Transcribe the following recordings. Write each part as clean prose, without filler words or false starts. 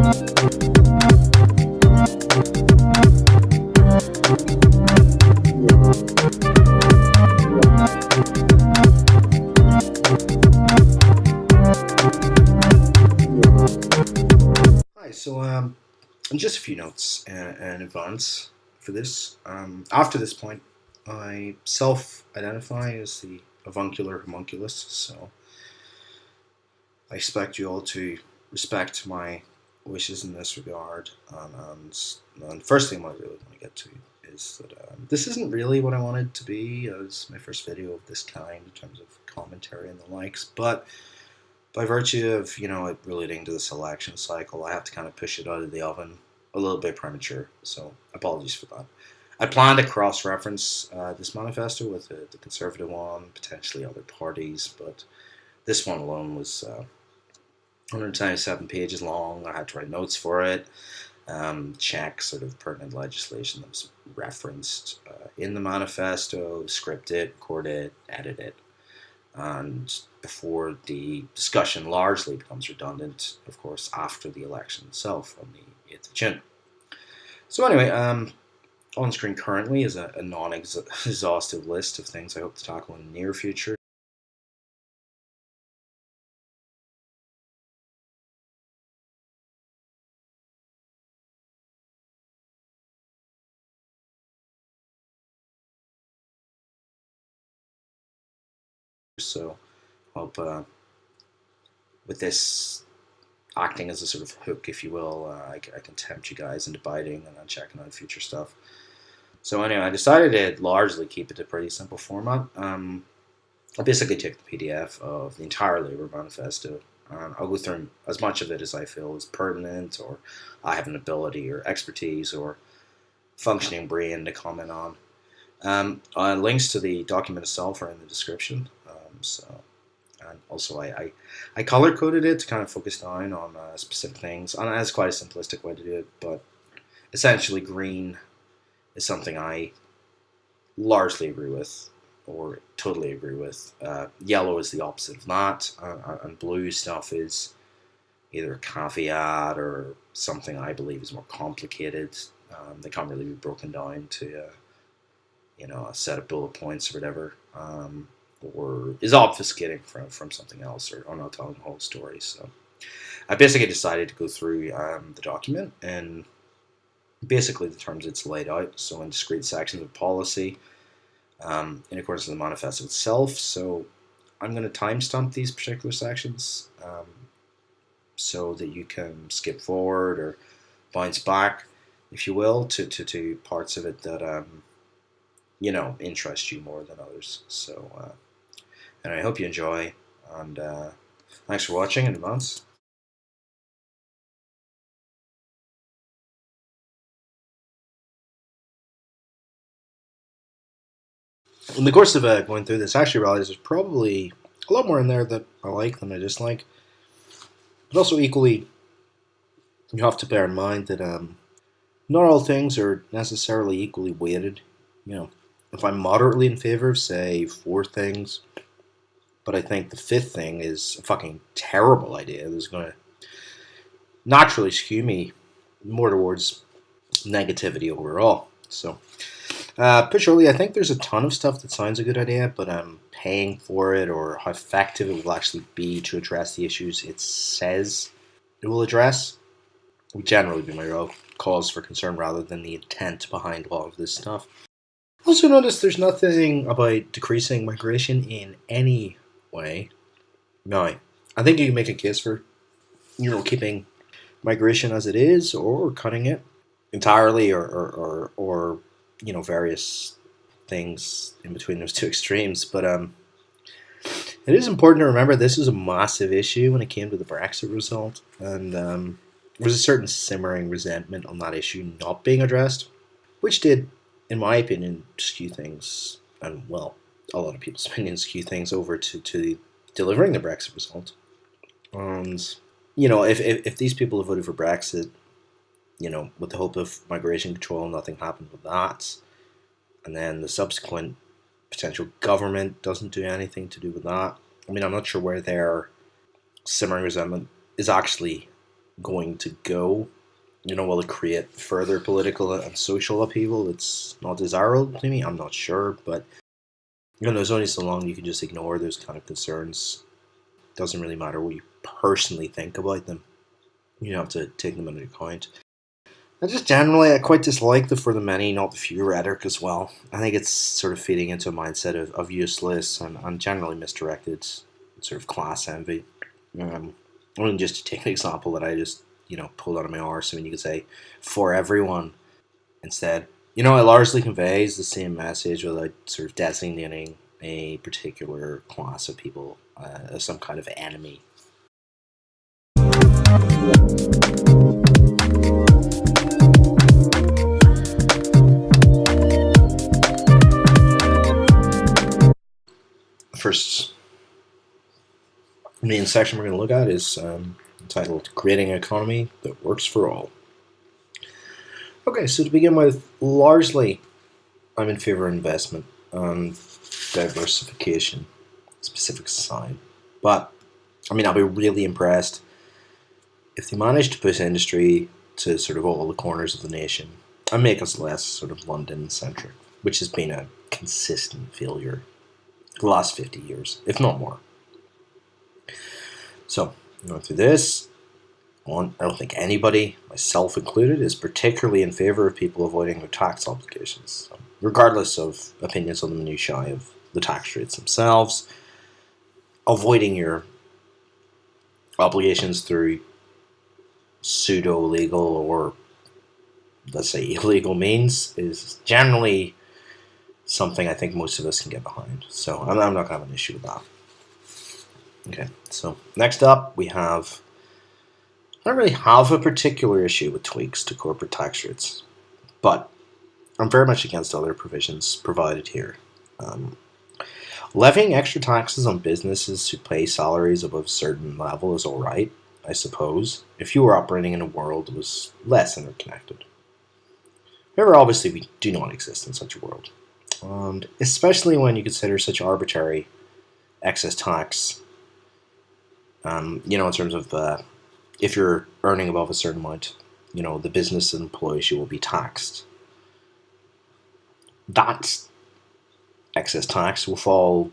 Hi, just a few notes in advance for this. After this point, I self-identify as the avuncular homunculus, so I expect you all to respect my wishes in this regard. And first thing I really want to get to is that this isn't really what I wanted to be as my first video of this kind in terms of commentary and the likes, but by virtue of it relating to this election cycle, I have to kind of push it out of the oven a little bit premature. So apologies for that. I plan to cross-reference this manifesto with the Conservative one, potentially other parties, but this one alone was 127 pages long. I had to write notes for it, check sort of pertinent legislation that was referenced in the manifesto, script it, record it, edit it. And before the discussion largely becomes redundant, of course, after the election itself on the 8th of June. So anyway, on screen currently is a non-exhaustive list of things I hope to tackle in the near future. So hope with this acting as a sort of hook, if you will, I can tempt you guys into biting and checking out future stuff. So anyway, I decided to largely keep it a pretty simple format. I basically took the PDF of the entire Labour Manifesto, and I'll go through as much of it as I feel is pertinent, or I have an ability or expertise or functioning brain to comment on. Links to the document itself are in the description. And also I color coded it to kind of focus down on specific things, and that's quite a simplistic way to do it, but essentially green is something I largely agree with, or totally agree with. Yellow is the opposite of that, and blue stuff is either a caveat or something I believe is more complicated. They can't really be broken down to a set of bullet points or whatever. Or is obfuscating from something else, or not telling the whole story. So I basically decided to go through the document and basically the terms it's laid out, so in discrete sections of policy, in accordance with the manifesto itself. So I'm going to timestamp these particular sections so that you can skip forward or bounce back, if you will, to parts of it that interest you more than others. So and I hope you enjoy, and thanks for watching in advance. In the course of going through this, I actually realized there's probably a lot more in there that I like than I dislike. But also equally, you have to bear in mind that not all things are necessarily equally weighted. If I'm moderately in favor of, say, 4 things, but I think the 5th thing is a fucking terrible idea that's going to naturally skew me more towards negativity overall. So, put shortly, I think there's a ton of stuff that sounds a good idea, but paying for it or how effective it will actually be to address the issues it says it will address would generally be my real cause for concern rather than the intent behind a lot of this stuff. Also notice there's nothing about decreasing migration in any way. No, I think you can make a case for, keeping migration as it is or cutting it entirely or various things in between those two extremes. But it is important to remember this is a massive issue when it came to the Brexit result, and there was a certain simmering resentment on that issue not being addressed, which did, in my opinion, skew things, and well, a lot of people's opinions skew things over to delivering the Brexit result. And if these people have voted for Brexit, with the hope of migration control, nothing happened with that, and then the subsequent potential government doesn't do anything to do with that. I mean, I'm not sure where their simmering resentment is actually going to go? Will it create further political and social upheaval? It's not desirable to me. I'm not sure, but there's only so long you can just ignore those kind of concerns. Doesn't really matter what you personally think about them. You have to take them into account. I quite dislike the for the many, not the few rhetoric as well. I think it's sort of feeding into a mindset of useless and generally misdirected sort of class envy. I mean, just to take an example that I just, pulled out of my arse, I mean, you could say, for everyone instead. It largely conveys the same message without sort of designating a particular class of people as some kind of enemy. First main section we're going to look at is entitled Creating an Economy That Works for All. Okay, so to begin with, largely I'm in favor of investment and diversification, specific aside. But, I mean, I'll be really impressed if they manage to push industry to sort of all the corners of the nation and make us less sort of London-centric, which has been a consistent failure the last 50 years, if not more. So, going through this, I don't think anybody, myself included, is particularly in favour of people avoiding their tax obligations, regardless of opinions on the minutiae of the tax rates themselves. Avoiding your obligations through pseudo-legal or, let's say, illegal means is generally something I think most of us can get behind. So I'm not going to have an issue with that. Okay, so next up we have, I don't really have a particular issue with tweaks to corporate tax rates, but I'm very much against other provisions provided here. Levying extra taxes on businesses who pay salaries above a certain level is alright, I suppose, if you were operating in a world that was less interconnected. However, obviously we do not exist in such a world, and especially when you consider such arbitrary excess tax, in terms of if you're earning above a certain amount, the business that employs you will be taxed. That excess tax will fall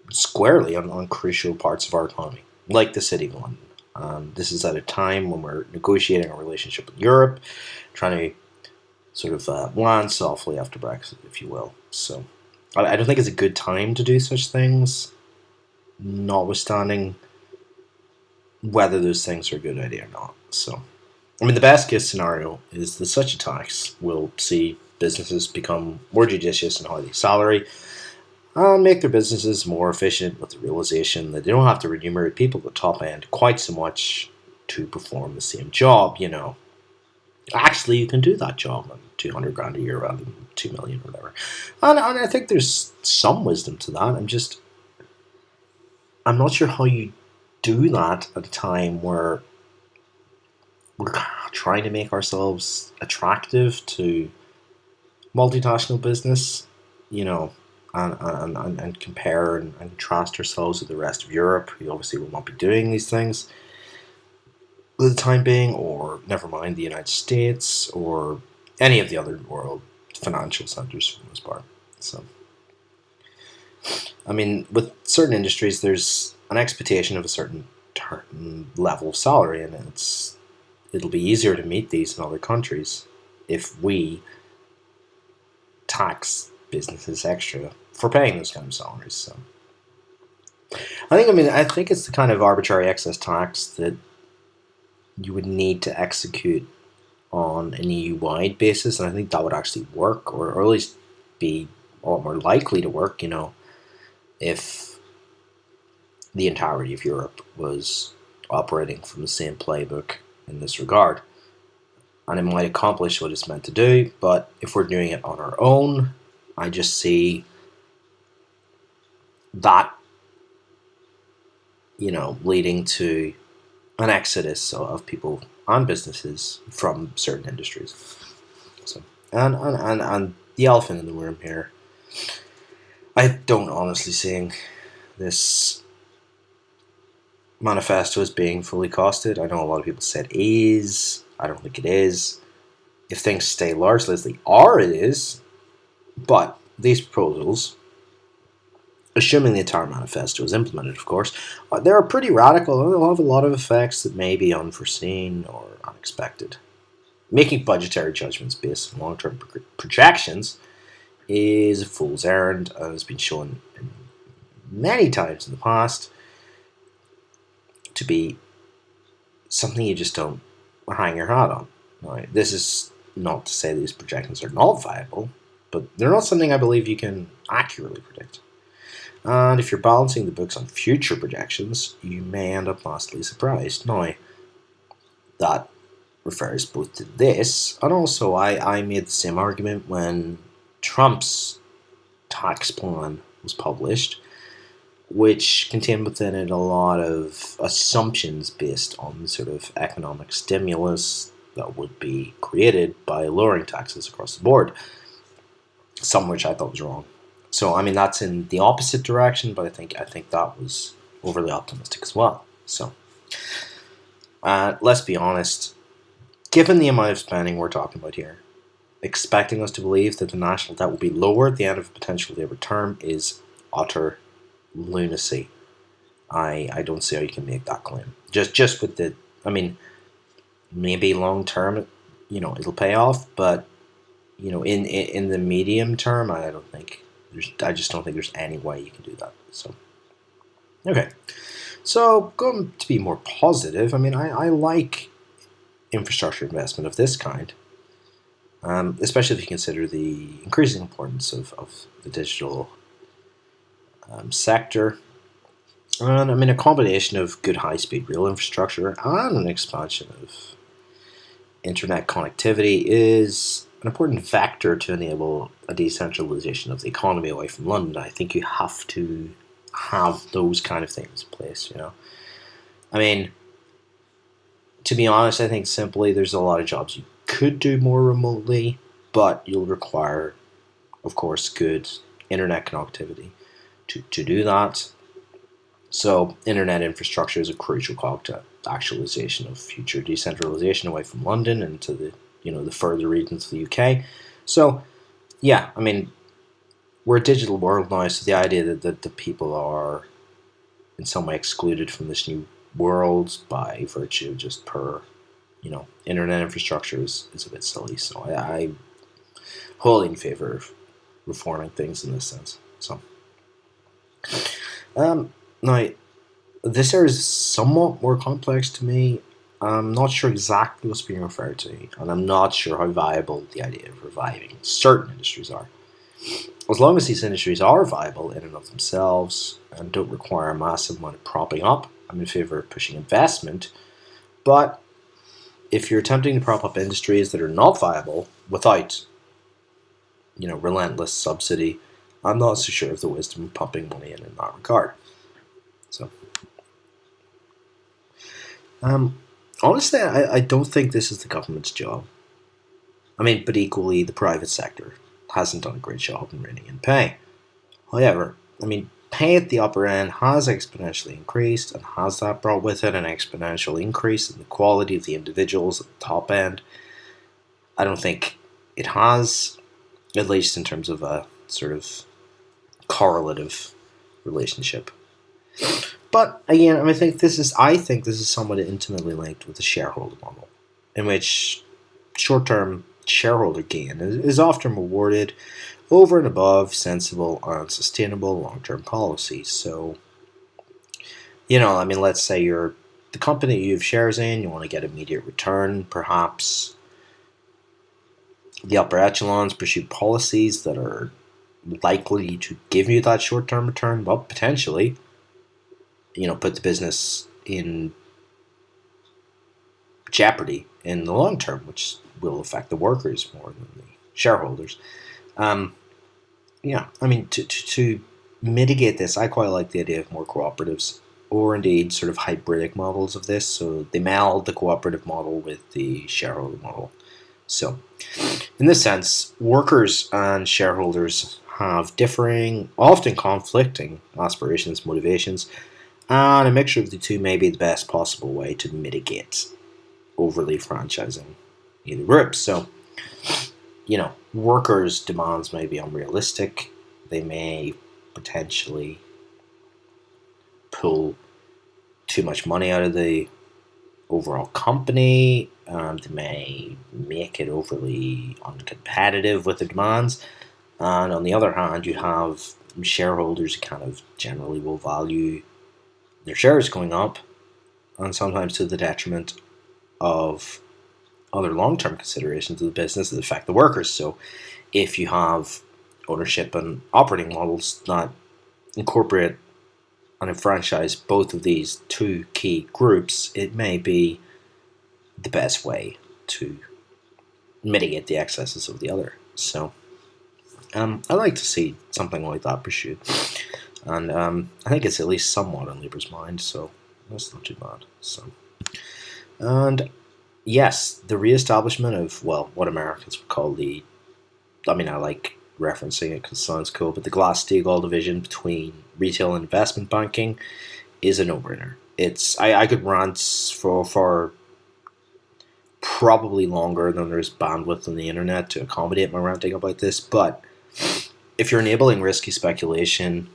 squarely on crucial parts of our economy, like the City of London. This is at a time when we're negotiating our relationship with Europe, trying to sort of land softly after Brexit, if you will. So I don't think it's a good time to do such things, notwithstanding whether those things are a good idea or not. So, I mean, the best case scenario is that such a tax will see businesses become more judicious in how they salary and make their businesses more efficient with the realization that they don't have to remunerate people at the top end quite so much to perform the same job, Actually, you can do that job on 200 grand a year rather than 2 million or whatever. And I think there's some wisdom to that. I'm not sure how you do that at a time where we're trying to make ourselves attractive to multinational business, and compare and contrast ourselves with the rest of Europe, who obviously will not be doing these things for the time being, or never mind the United States, or any of the other world financial centers for the most part. So, I mean, with certain industries, there's an expectation of a certain level of salary, and it'll be easier to meet these in other countries if we tax businesses extra for paying those kind of salaries. So, I think it's the kind of arbitrary excess tax that you would need to execute on an EU-wide basis, and I think that would actually work, or at least be a lot more likely to work, if the entirety of Europe was operating from the same playbook in this regard. And it might accomplish what it's meant to do, but if we're doing it on our own, I just see that, leading to an exodus of people and businesses from certain industries. So, and the elephant in the room here, I don't honestly see this Manifesto is being fully costed. I know a lot of people said it is. I don't think it is. If things stay largely as they are, it is. But these proposals, assuming the entire manifesto is implemented, of course, they're pretty radical and they'll have a lot of effects that may be unforeseen or unexpected. Making budgetary judgments based on long-term projections is a fool's errand, and has been shown many times in the past to be something you just don't hang your hat on. Right? This is not to say these projections are not viable, but they're not something I believe you can accurately predict. And if you're balancing the books on future projections, you may end up vastly surprised. Now, that refers both to this, and also I made the same argument when Trump's tax plan was published, which contained within it a lot of assumptions based on the sort of economic stimulus that would be created by lowering taxes across the board, some of which I thought was wrong. So, I mean, that's in the opposite direction, but I think that was overly optimistic as well. So, let's be honest. Given the amount of spending we're talking about here, expecting us to believe that the national debt will be lower at the end of a potential Labour term is utter lunacy. I don't see how you can make that claim. Just with the, I mean, maybe long term, it'll pay off, but in the medium term, I just don't think there's any way you can do that. So, okay. So, going to be more positive, I mean, I like infrastructure investment of this kind, especially if you consider the increasing importance of the digital sector. And I mean, a combination of good high-speed rail infrastructure and an expansion of internet connectivity is an important factor to enable a decentralization of the economy away from London. I think you have to have those kind of things in place, I mean, to be honest, I think simply there's a lot of jobs you could do more remotely, but you'll require, of course, good internet connectivity to do that. So internet infrastructure is a crucial cog to actualization of future decentralization away from London and to the further regions of the UK. So yeah, I mean, we're a digital world now, so the idea that the people are in some way excluded from this new world by virtue of just per internet infrastructure is a bit silly. So I'm wholly in favor of reforming things in this sense. So now, this area is somewhat more complex to me. I'm not sure exactly what's being referred to, and I'm not sure how viable the idea of reviving certain industries are. As long as these industries are viable in and of themselves and don't require a massive amount of propping up, I'm in favor of pushing investment. But if you're attempting to prop up industries that are not viable without, relentless subsidy, I'm not so sure of the wisdom of pumping money in that regard. So, honestly, I don't think this is the government's job. I mean, but equally, the private sector hasn't done a great job in reining in pay. However, I mean, pay at the upper end has exponentially increased, and has that brought with it an exponential increase in the quality of the individuals at the top end? I don't think it has, at least in terms of a sort of correlative relationship. But again, I think this is somewhat intimately linked with the shareholder model, in which short-term shareholder gain is often rewarded over and above sensible and sustainable long-term policies. So, I mean, let's say you're the company you have shares in, you want to get immediate return, perhaps the upper echelons pursue policies that are likely to give you that short-term return, well, potentially, put the business in jeopardy in the long term, which will affect the workers more than the shareholders. Yeah, I mean, to mitigate this, I quite like the idea of more cooperatives, or indeed sort of hybridic models of this. So they meld the cooperative model with the shareholder model. So, in this sense, workers and shareholders have differing, often conflicting aspirations, motivations, And a mixture of the two may be the best possible way to mitigate overly franchising either group. So, workers' demands may be unrealistic. They may potentially pull too much money out of the overall company. They may make it overly uncompetitive with the demands. And on the other hand, you have shareholders who kind of generally will value their shares going up, and sometimes to the detriment of other long-term considerations of the business that affect the workers. So if you have ownership and operating models that incorporate and enfranchise both of these two key groups, it may be the best way to mitigate the excesses of the other. So I like to see something like that pursued. And I think it's at least somewhat on Labour's mind, so that's not too bad. And yes, the re-establishment of, what Americans would call I like referencing it because it sounds cool, but the Glass-Steagall division between retail and investment banking is a no-brainer. I could rant for probably longer than there's bandwidth on the internet to accommodate my ranting about this, but if you're enabling risky speculation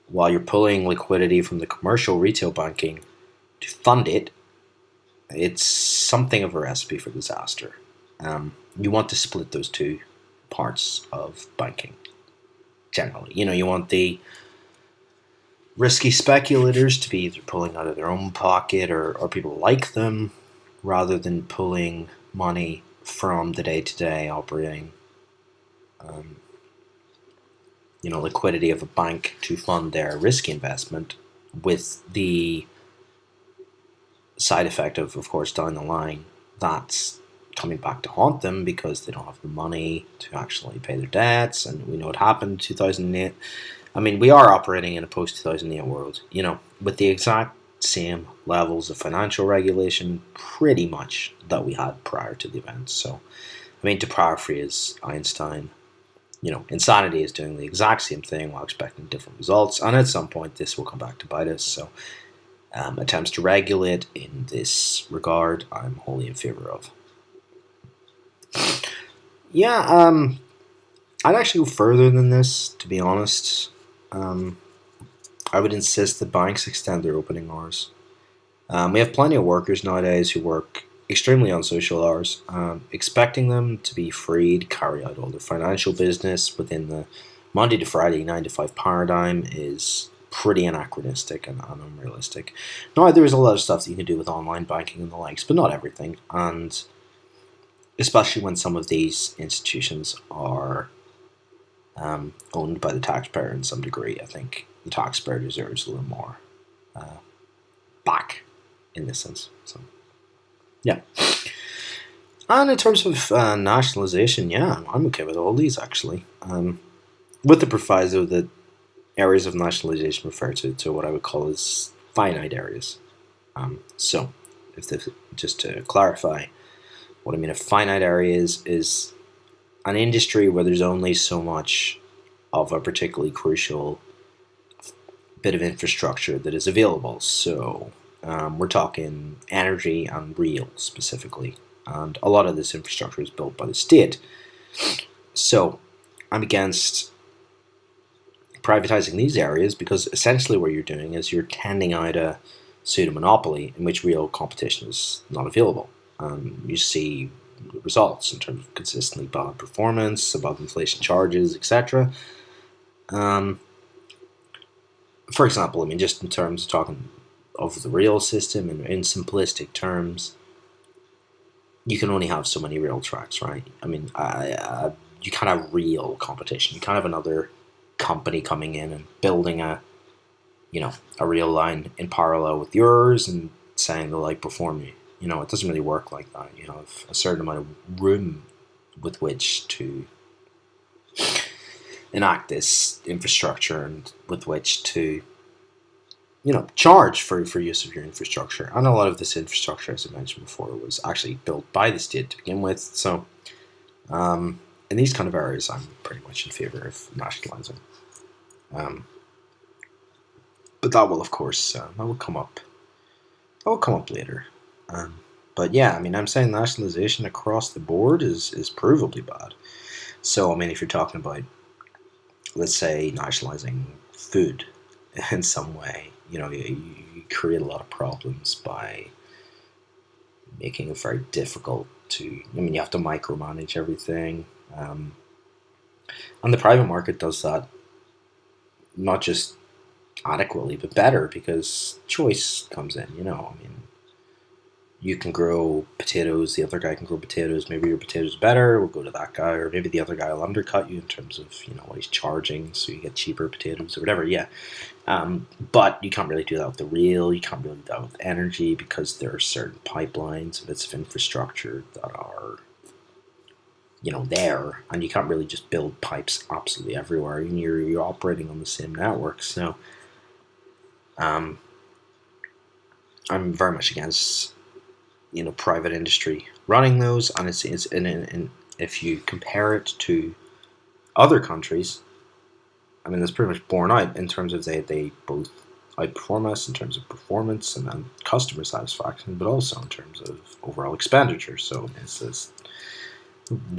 while you're pulling liquidity from the commercial retail banking to fund it, it's something of a recipe for disaster. You want to split those two parts of banking, generally. You want the risky speculators to be either pulling out of their own pocket or people like them, rather than pulling money from the day-to-day operating liquidity of a bank to fund their risky investment, with the side effect of course, down the line, that's coming back to haunt them because they don't have the money to actually pay their debts. And we know what happened in 2008. We are operating in a post-2008 world, with the exact same levels of financial regulation pretty much that we had prior to the events. So, to paraphrase Einstein, insanity is doing the exact same thing while expecting different results, and at some point this will come back to bite us. So attempts to regulate in this regard, I'm wholly in favor of. Yeah, I'd actually go further than this, to be honest. I would insist that banks extend their opening hours. We have plenty of workers nowadays who work extremely unsocial hours. Expecting them to be free to carry out all their financial business within the Monday to Friday 9 to 5 paradigm is pretty anachronistic and unrealistic. Now, there is a lot of stuff that you can do with online banking and the likes, but not everything. And especially when some of these institutions are owned by the taxpayer in some degree, I think the taxpayer deserves a little more back in this sense. So, yeah. And in terms of nationalisation, yeah, I'm okay with all these actually. With the proviso that areas of nationalisation refer to what I would call as finite areas. So, just to clarify, what I mean, a finite area is an industry where there's only so much of a particularly crucial bit of infrastructure that is available. So we're talking energy and rail specifically, and a lot of this infrastructure is built by the state. So I'm against privatizing these areas because essentially what you're doing is you're tending out a pseudo-monopoly in which real competition is not available. You see the results in terms of consistently bad performance, above inflation charges, etc. For example, just in terms of talking of the rail system, and in simplistic terms, you can only have so many rail tracks, right? You can't have real competition. You can't have another company coming in and building a rail line in parallel with yours and saying they'll outperform you. It doesn't really work like that. You have a certain amount of room with which to enact this infrastructure and with which to charge for use of your infrastructure. And a lot of this infrastructure, as I mentioned before, was actually built by the state to begin with. So in these kind of areas, I'm pretty much in favor of nationalising. But that will, of course, that will come up. That will come up later. But yeah, I mean, I'm saying nationalization across the board is provably bad. So, I mean, if you're talking about, let's say, nationalizing food in some way, you create a lot of problems by making it very difficult to. I mean, you have to micromanage everything, and the private market does that not just adequately, but better because choice comes in. I mean, you can grow potatoes, the other guy can grow potatoes. Maybe your potatoes better, we'll go to that guy, or maybe the other guy will undercut you in terms of what he's charging, so you get cheaper potatoes or whatever. Yeah, but you can't really do that with the rail. You can't really do that with energy because there are certain pipelines, bits of infrastructure that are there, and you can't really just build pipes absolutely everywhere. And you're operating on the same network, so I'm very much against private industry running those, and it's in if you compare it to other countries, I mean, that's pretty much borne out in terms of they both outperform us in terms of performance and customer satisfaction, but also in terms of overall expenditure. So it's this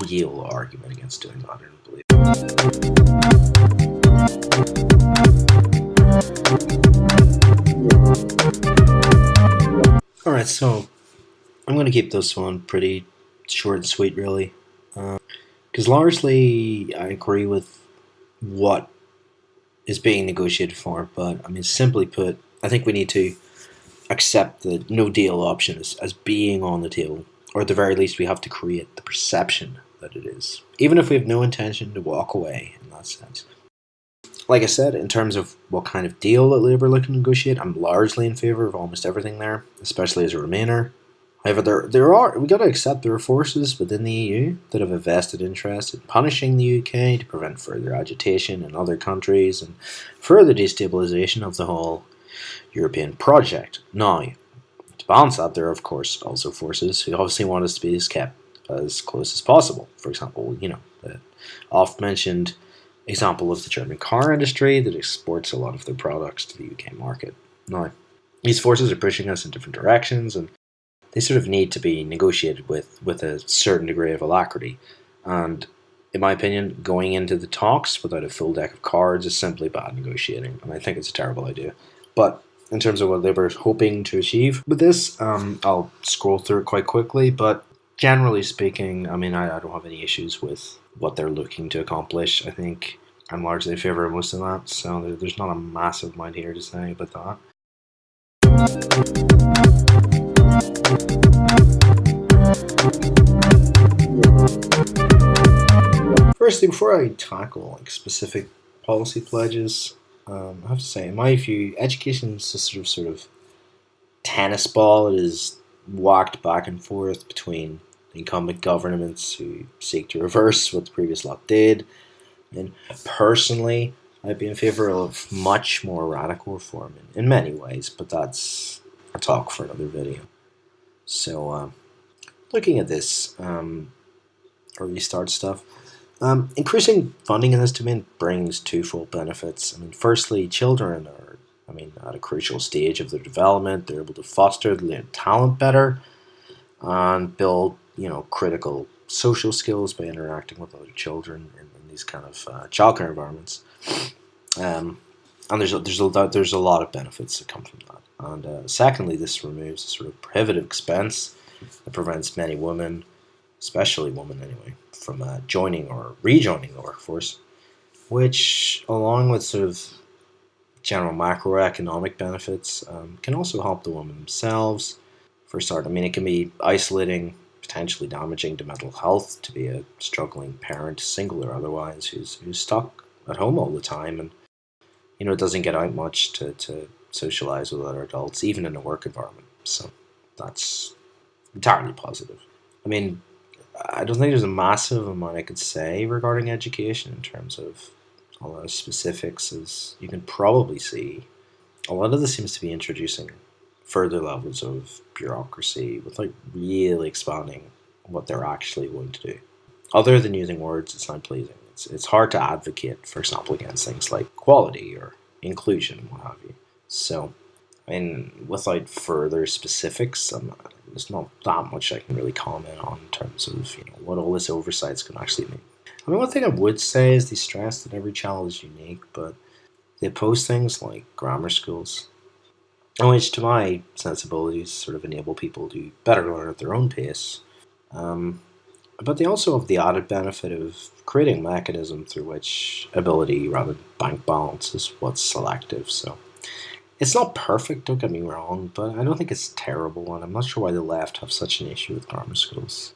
real argument against doing that, I don't believe. All right, so I'm going to keep this one pretty short and sweet, really, because largely I agree with what is being negotiated for. But I mean, simply put, I think we need to accept the no deal option as being on the table, or at the very least, we have to create the perception that it is, even if we have no intention to walk away in that sense. Like I said, in terms of what kind of deal that Labour are looking to negotiate, I'm largely in favour of almost everything there, especially as a Remainer. However, we got to accept there are forces within the EU that have a vested interest in punishing the UK to prevent further agitation in other countries and further destabilisation of the whole European project. Now, to balance that, there are of course also forces who obviously want us to be kept as close as possible. For example, the oft-mentioned example of the German car industry that exports a lot of their products to the UK market. Now, these forces are pushing us in different directions, and they sort of need to be negotiated with a certain degree of alacrity. And in my opinion, going into the talks without a full deck of cards is simply bad negotiating, and I think it's a terrible idea. But in terms of what Labour is hoping to achieve with this, I'll scroll through it quite quickly, but generally speaking, I mean, I don't have any issues with what they're looking to accomplish. I think I'm largely in favour of most of that, so there's not a massive amount here to say about that. Firstly, before I tackle specific policy pledges, I have to say, in my view, education is a sort of tennis ball. It is whacked back and forth between the incumbent governments who seek to reverse what the previous lot did. And personally, I'd be in favour of much more radical reform in many ways, but that's a talk for another video. So, looking at this restart stuff, increasing funding in this domain brings twofold benefits. I mean, firstly, children are, at a crucial stage of their development. They're able to foster their talent better and build, critical social skills by interacting with other children in these kind of childcare environments. And there's a lot of benefits that come from that. And secondly, this removes a sort of prohibitive expense that prevents many women, especially women anyway, from joining or rejoining the workforce, which, along with sort of general macroeconomic benefits, can also help the women themselves. For a start, it can be isolating, potentially damaging to mental health to be a struggling parent, single or otherwise, who's stuck at home all the time and doesn't get out much to socialize with other adults, even in a work environment. So that's entirely positive. I don't think there's a massive amount I could say regarding education in terms of a lot of specifics, as you can probably see. A lot of this seems to be introducing further levels of bureaucracy without really expanding what they're actually going to do. Other than using words, it's not pleasing. It's hard to advocate, for example, against things like equality or inclusion and what have you. So, I mean, without further specifics, there's not that much I can really comment on in terms of what all this oversights can actually mean. I mean, one thing I would say is they stress that every child is unique, but they oppose things like grammar schools, which to my sensibilities sort of enable people to better learn at their own pace. Um, but they also have the added benefit of creating a mechanism through which ability rather than bank balance is what's selective. So it's not perfect, don't get me wrong, but I don't think it's terrible, and I'm not sure why the left have such an issue with grammar schools.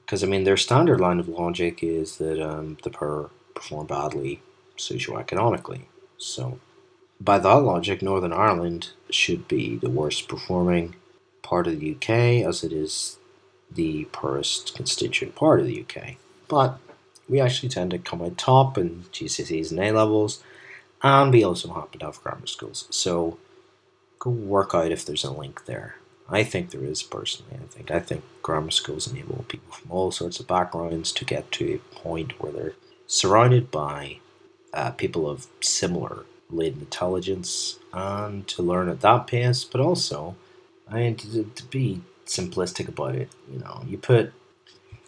Because, I mean, their standard line of logic is that the poor perform badly socioeconomically. So, by that logic, Northern Ireland should be the worst performing part of the UK, as it is the poorest constituent part of the UK. But we actually tend to come out top in GCSEs and A levels, and we also happen to have grammar schools. So go work out if there's a link there. I think there is personally. I think grammar schools enable people from all sorts of backgrounds to get to a point where they're surrounded by people of similar latent intelligence and to learn at that pace. But also, I mean, to be simplistic about it, you put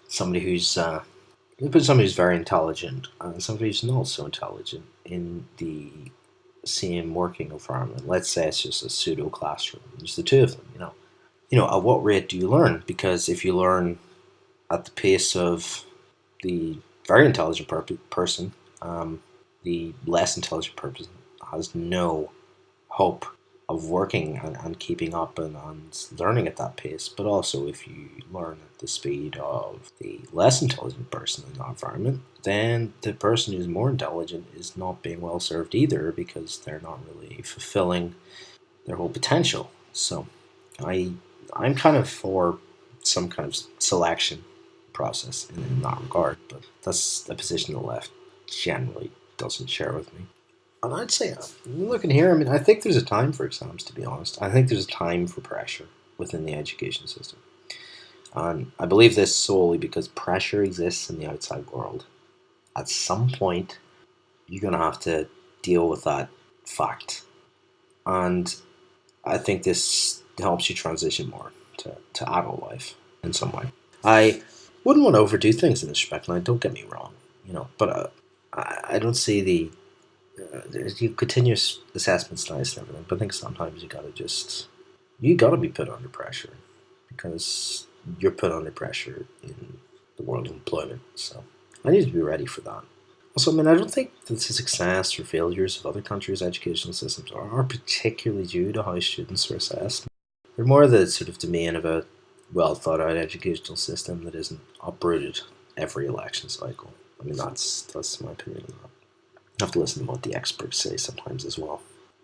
somebody who's very intelligent and somebody who's not so intelligent in the same working environment. Let's say it's just a pseudo classroom. There's the two of them. At what rate do you learn? Because if you learn at the pace of the very intelligent person, the less intelligent person has no hope of working and keeping up and learning at that pace. But also, if you learn at the speed of the less intelligent person in that environment, then the person who's more intelligent is not being well served either because they're not really fulfilling their whole potential. So, I'm kind of for some kind of selection process in that regard, but that's a position the left generally doesn't share with me. And I'd say, looking here, I mean, I think there's a time for exams, to be honest. I think there's a time for pressure within the education system. And I believe this solely because pressure exists in the outside world. At some point, you're going to have to deal with that fact. And I think this helps you transition more to adult life in some way. I wouldn't want to overdo things in this respect, and don't get me wrong, but I don't see the continuous assessment's nice and everything, but I think sometimes you gotta be put under pressure because you're put under pressure in the world of employment. So I need to be ready for that. Also, I mean, I don't think that the success or failures of other countries' educational systems are particularly due to how students are assessed. They're more the sort of domain of a well thought out educational system that isn't uprooted every election cycle. I mean, that's my opinion on that. I have to listen to what the experts say sometimes as well.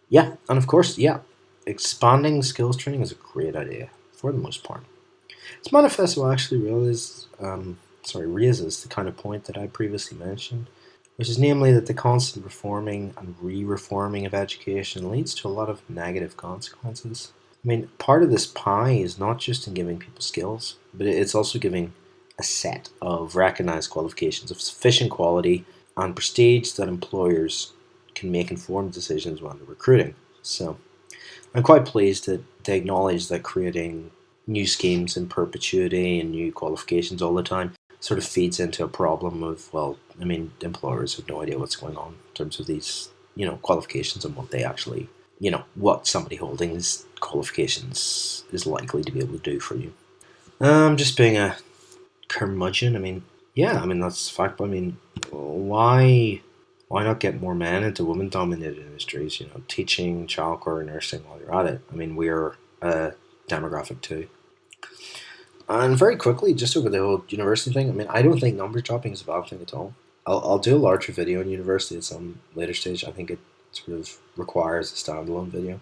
Yeah, and of course, yeah, expanding skills training is a great idea for the most part. This manifesto actually raises the kind of point that I previously mentioned, which is namely that the constant reforming and re-reforming of education leads to a lot of negative consequences. I mean, part of this pie is not just in giving people skills, but it's also giving a set of recognized qualifications of sufficient quality and prestige that employers can make informed decisions when they're recruiting. So I'm quite pleased that they acknowledge that creating new schemes in perpetuity and new qualifications all the time sort of feeds into a problem of, well, I mean, employers have no idea what's going on in terms of these, qualifications and what they actually, what somebody holding these qualifications is likely to be able to do for you. Just being a curmudgeon, I mean, yeah, I mean, that's a fact, but I mean, why not get more men into women-dominated industries, teaching, childcare, nursing while you're at it? I mean, we're a demographic too. And very quickly, just over the whole university thing, I mean, I don't think number dropping is a bad thing at all. I'll do a larger video on university at some later stage. I think it sort of requires a standalone video.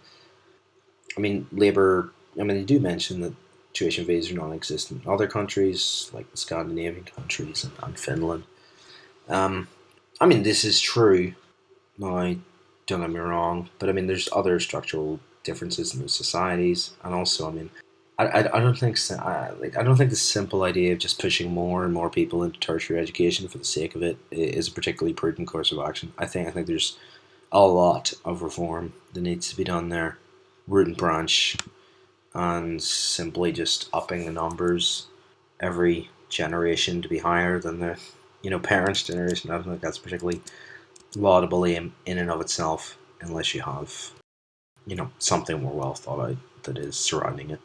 I mean, they do mention that tuition fees are non-existent in other countries, like the Scandinavian countries and Finland. I mean, this is true. Now, don't get me wrong, but I mean, there's other structural differences in those societies, and also, I mean, I don't think I don't think the simple idea of just pushing more and more people into tertiary education for the sake of it is a particularly prudent course of action. I think there's a lot of reform that needs to be done there, root and branch, and simply just upping the numbers every generation to be higher than the parents' generation. I don't think that's particularly laudable in and of itself, unless you have something more well thought out that is surrounding it.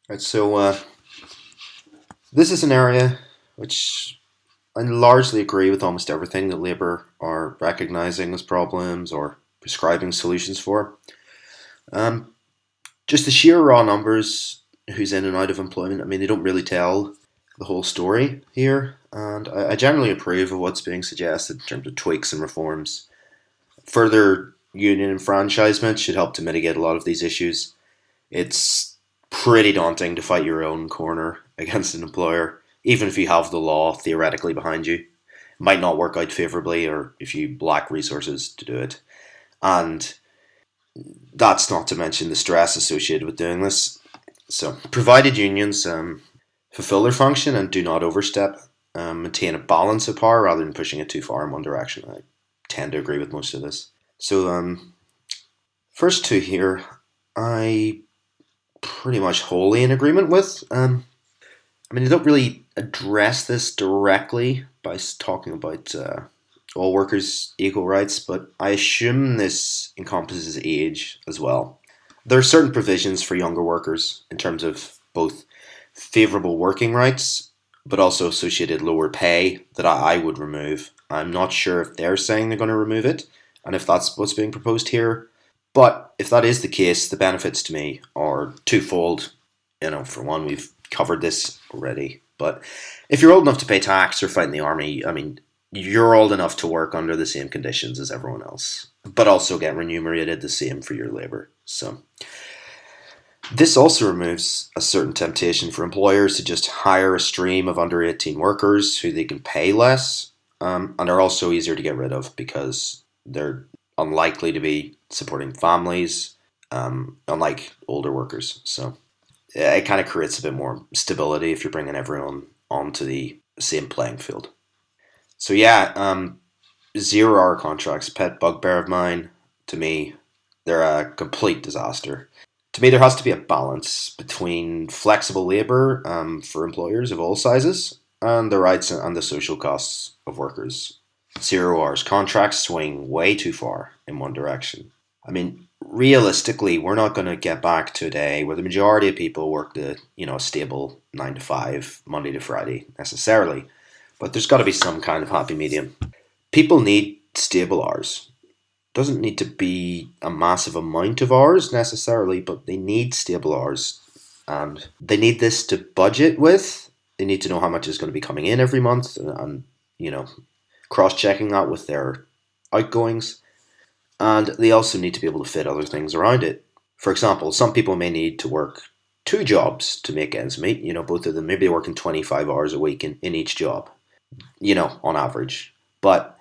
Right, so this is an area which I largely agree with almost everything that Labour are recognising as problems or prescribing solutions for. Um, just the sheer raw numbers, who's in and out of employment, I mean, they don't really tell the whole story here. And I generally approve of what's being suggested in terms of tweaks and reforms. Further union enfranchisement should help to mitigate a lot of these issues. It's pretty daunting to fight your own corner against an employer, even if you have the law theoretically behind you. It might not work out favourably, or if you lack resources to do it. And that's not to mention the stress associated with doing this. So, provided unions fulfill their function and do not overstep, maintain a balance of power rather than pushing it too far in one direction. I tend to agree with most of this. So, first two here, I pretty much wholly in agreement with. I mean, they don't really address this directly by talking about all workers' equal rights, but I assume this encompasses age as well. There are certain provisions for younger workers in terms of both favourable working rights, but also associated lower pay that I would remove. I'm not sure if they're saying they're going to remove it, and if that's what's being proposed here. But if that is the case, the benefits to me are twofold. For one, we've covered this already. But if you're old enough to pay tax or fight in the army, I mean, you're old enough to work under the same conditions as everyone else, but also get remunerated the same for your labour. So this also removes a certain temptation for employers to just hire a stream of under 18 workers who they can pay less, and are also easier to get rid of because they're unlikely to be supporting families, unlike older workers. So it kind of creates a bit more stability if you're bringing everyone onto the same playing field. So yeah, 0-hour contracts, pet bugbear of mine. To me, they're a complete disaster. To me, there has to be a balance between flexible labour for employers of all sizes and the rights and the social costs of workers. 0 hours contracts swing way too far in one direction. I mean, realistically, we're not going to get back to a day where the majority of people work a stable 9 to 5, Monday to Friday necessarily. But there's got to be some kind of happy medium. People need stable hours. Doesn't need to be a massive amount of hours necessarily, but they need stable hours. And they need this to budget with. They need to know how much is going to be coming in every month and cross-checking that with their outgoings. And they also need to be able to fit other things around it. For example, some people may need to work 2 jobs to make ends meet. Both of them, maybe they're working 25 hours a week in each job, on average. But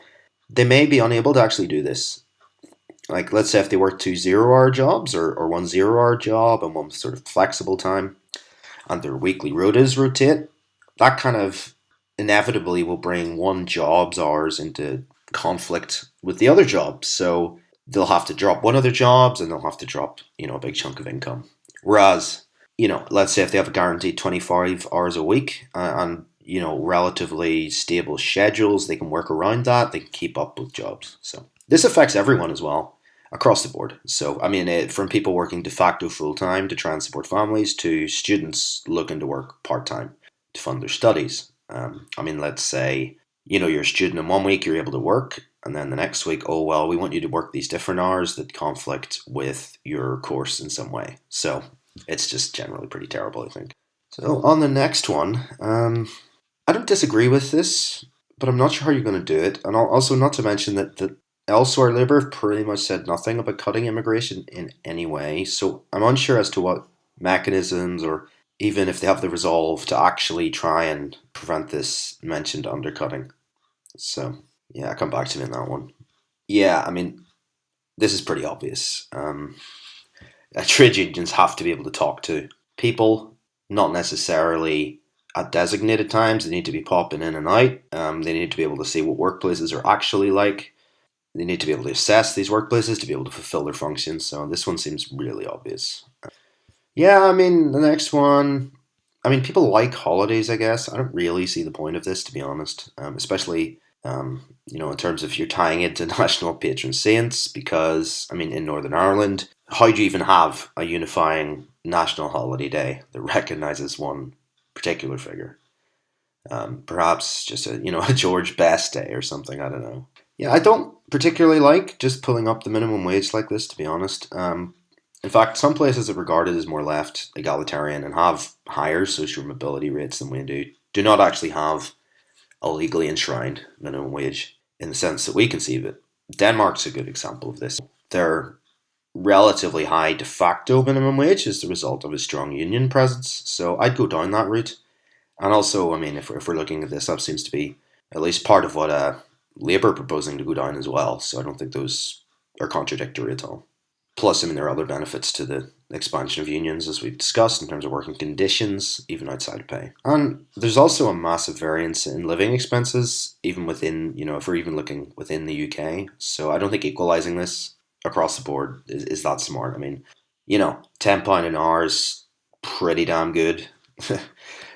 they may be unable to actually do this. Like, let's say if they work 2 0-hour jobs or 1 0-hour job and one sort of flexible time, and their weekly rotas rotate, that kind of inevitably will bring one job's hours into conflict with the other job. So they'll have to drop one of their jobs and they'll have to drop, a big chunk of income. Whereas, let's say if they have a guaranteed 25 hours a week and relatively stable schedules, they can work around that, they can keep up with jobs. So this affects everyone as well, across the board. So, I mean, from people working de facto full-time to try and support families to students looking to work part-time to fund their studies. Let's say, you're a student in 1 week, you're able to work, and then the next week, oh, well, we want you to work these different hours that conflict with your course in some way. So it's just generally pretty terrible, I think. So on the next one, I don't disagree with this, but I'm not sure how you're going to do it. And also not to mention that elsewhere Labour have pretty much said nothing about cutting immigration in any way. So I'm unsure as to what mechanisms or even if they have the resolve to actually try and prevent this mentioned undercutting. So Yeah, come back to me on that one. Yeah, I mean, this is pretty obvious. Trade unions have to be able to talk to people, not necessarily at designated times. They need to be popping in and out. They need to be able to see what workplaces are actually like. They need to be able to assess these workplaces to be able to fulfill their functions. So this one seems really obvious. Yeah, I mean, the next one. I mean, people like holidays, I guess. I don't really see the point of this, to be honest, especially in terms of you're tying it to national patron saints, because, I mean, in Northern Ireland, how do you even have a unifying national holiday day that recognizes one particular figure? Perhaps just a George Best Day or something. I don't know. Yeah, I don't particularly like just pulling up the minimum wage like this, to be honest. In fact, some places that are regarded as more left egalitarian and have higher social mobility rates than we do not actually have a legally enshrined minimum wage in the sense that we conceive it. Denmark's a good example of this. Their relatively high de facto minimum wage is the result of a strong union presence, so I'd go down that route. And also, I mean, if we're looking at this, that seems to be at least part of what Labour are proposing to go down as well, so I don't think those are contradictory at all. Plus, I mean, there are other benefits to the expansion of unions, as we've discussed, in terms of working conditions, even outside of pay. And there's also a massive variance in living expenses, even within, if we're even looking within the UK. So I don't think equalising this across the board is that smart. I mean, £10 an hour is pretty damn good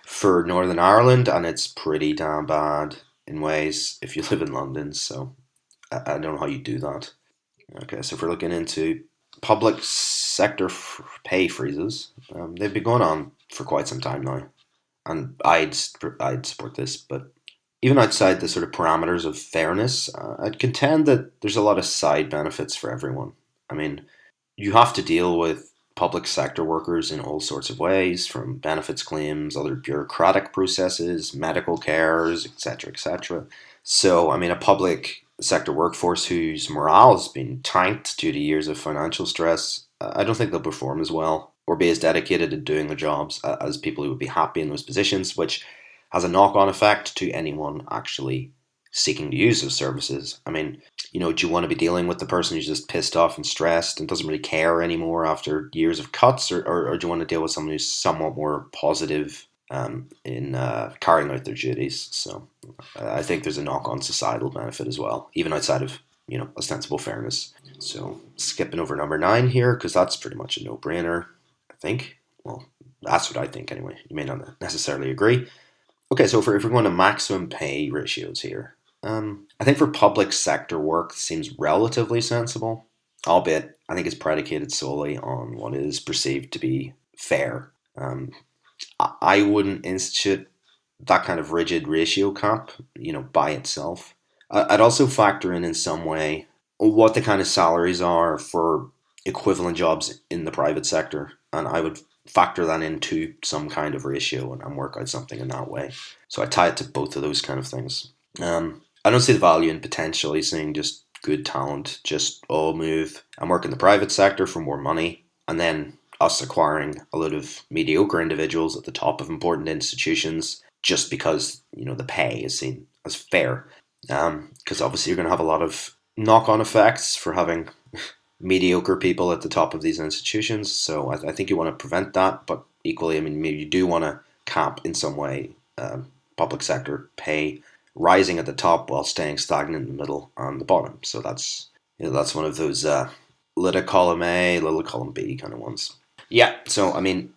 for Northern Ireland, and it's pretty damn bad in ways if you live in London. So I don't know how you do that. Okay, so if we're looking into public sector pay freezes, they've been going on for quite some time now, and I'd support this. But even outside the sort of parameters of fairness, I'd contend that there's a lot of side benefits for everyone. I mean, you have to deal with public sector workers in all sorts of ways, from benefits claims, other bureaucratic processes, medical cares, etc., etc. So, I mean, a public sector workforce whose morale has been tanked due to years of financial stress, I don't think they'll perform as well or be as dedicated to doing their jobs as people who would be happy in those positions, which has a knock on effect to anyone actually seeking to use those services. I mean, do you want to be dealing with the person who's just pissed off and stressed and doesn't really care anymore after years of cuts, or do you want to deal with someone who's somewhat more positive in carrying out their duties? So I think there's a knock-on societal benefit as well, even outside of ostensible fairness. So skipping over number 9 here, because that's pretty much a no-brainer, I think. Well, that's what I think anyway. You may not necessarily agree. Okay, so if we're going to maximum pay ratios here, I think for public sector work seems relatively sensible, albeit I think it's predicated solely on what is perceived to be fair. I wouldn't institute that kind of rigid ratio cap, by itself. I'd also factor in some way what the kind of salaries are for equivalent jobs in the private sector, and I would factor that into some kind of ratio and work out something in that way. So I tie it to both of those kind of things. I don't see the value in potentially seeing just good talent just all move and work in the private sector for more money, and then us acquiring a load of mediocre individuals at the top of important institutions just because the pay is seen as fair. Because obviously you're going to have a lot of knock-on effects for having mediocre people at the top of these institutions. So I think you want to prevent that, but equally, I mean, maybe you do want to cap in some way public sector pay rising at the top while staying stagnant in the middle and the bottom. So that's one of those little column A, little column B kind of ones. Yeah, so I mean,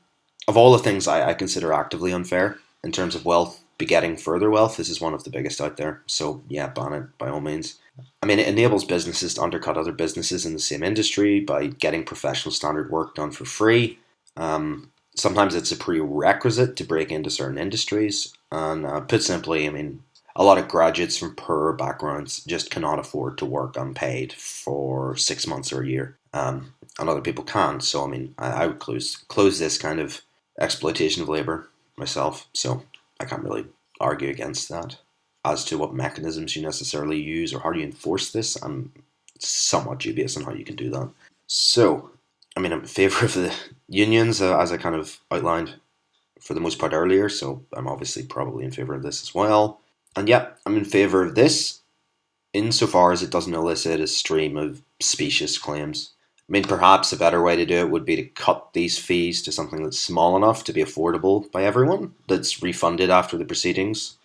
of all the things I consider actively unfair in terms of wealth begetting further wealth, this is one of the biggest out there. So yeah, ban it by all means. I mean, it enables businesses to undercut other businesses in the same industry by getting professional standard work done for free. Sometimes it's a prerequisite to break into certain industries. And put simply, I mean, a lot of graduates from poorer backgrounds just cannot afford to work unpaid for 6 months or a year. And other people can. So, I mean, I would close this kind of exploitation of labor myself. So I can't really argue against that. As to what mechanisms you necessarily use or how do you enforce this, I'm somewhat dubious on how you can do that. So, I mean, I'm in favour of the unions, as I kind of outlined for the most part earlier, so I'm obviously probably in favour of this as well. And yeah, I'm in favour of this insofar as it doesn't elicit a stream of specious claims. I mean, perhaps a better way to do it would be to cut these fees to something that's small enough to be affordable by everyone, that's refunded after the proceedings.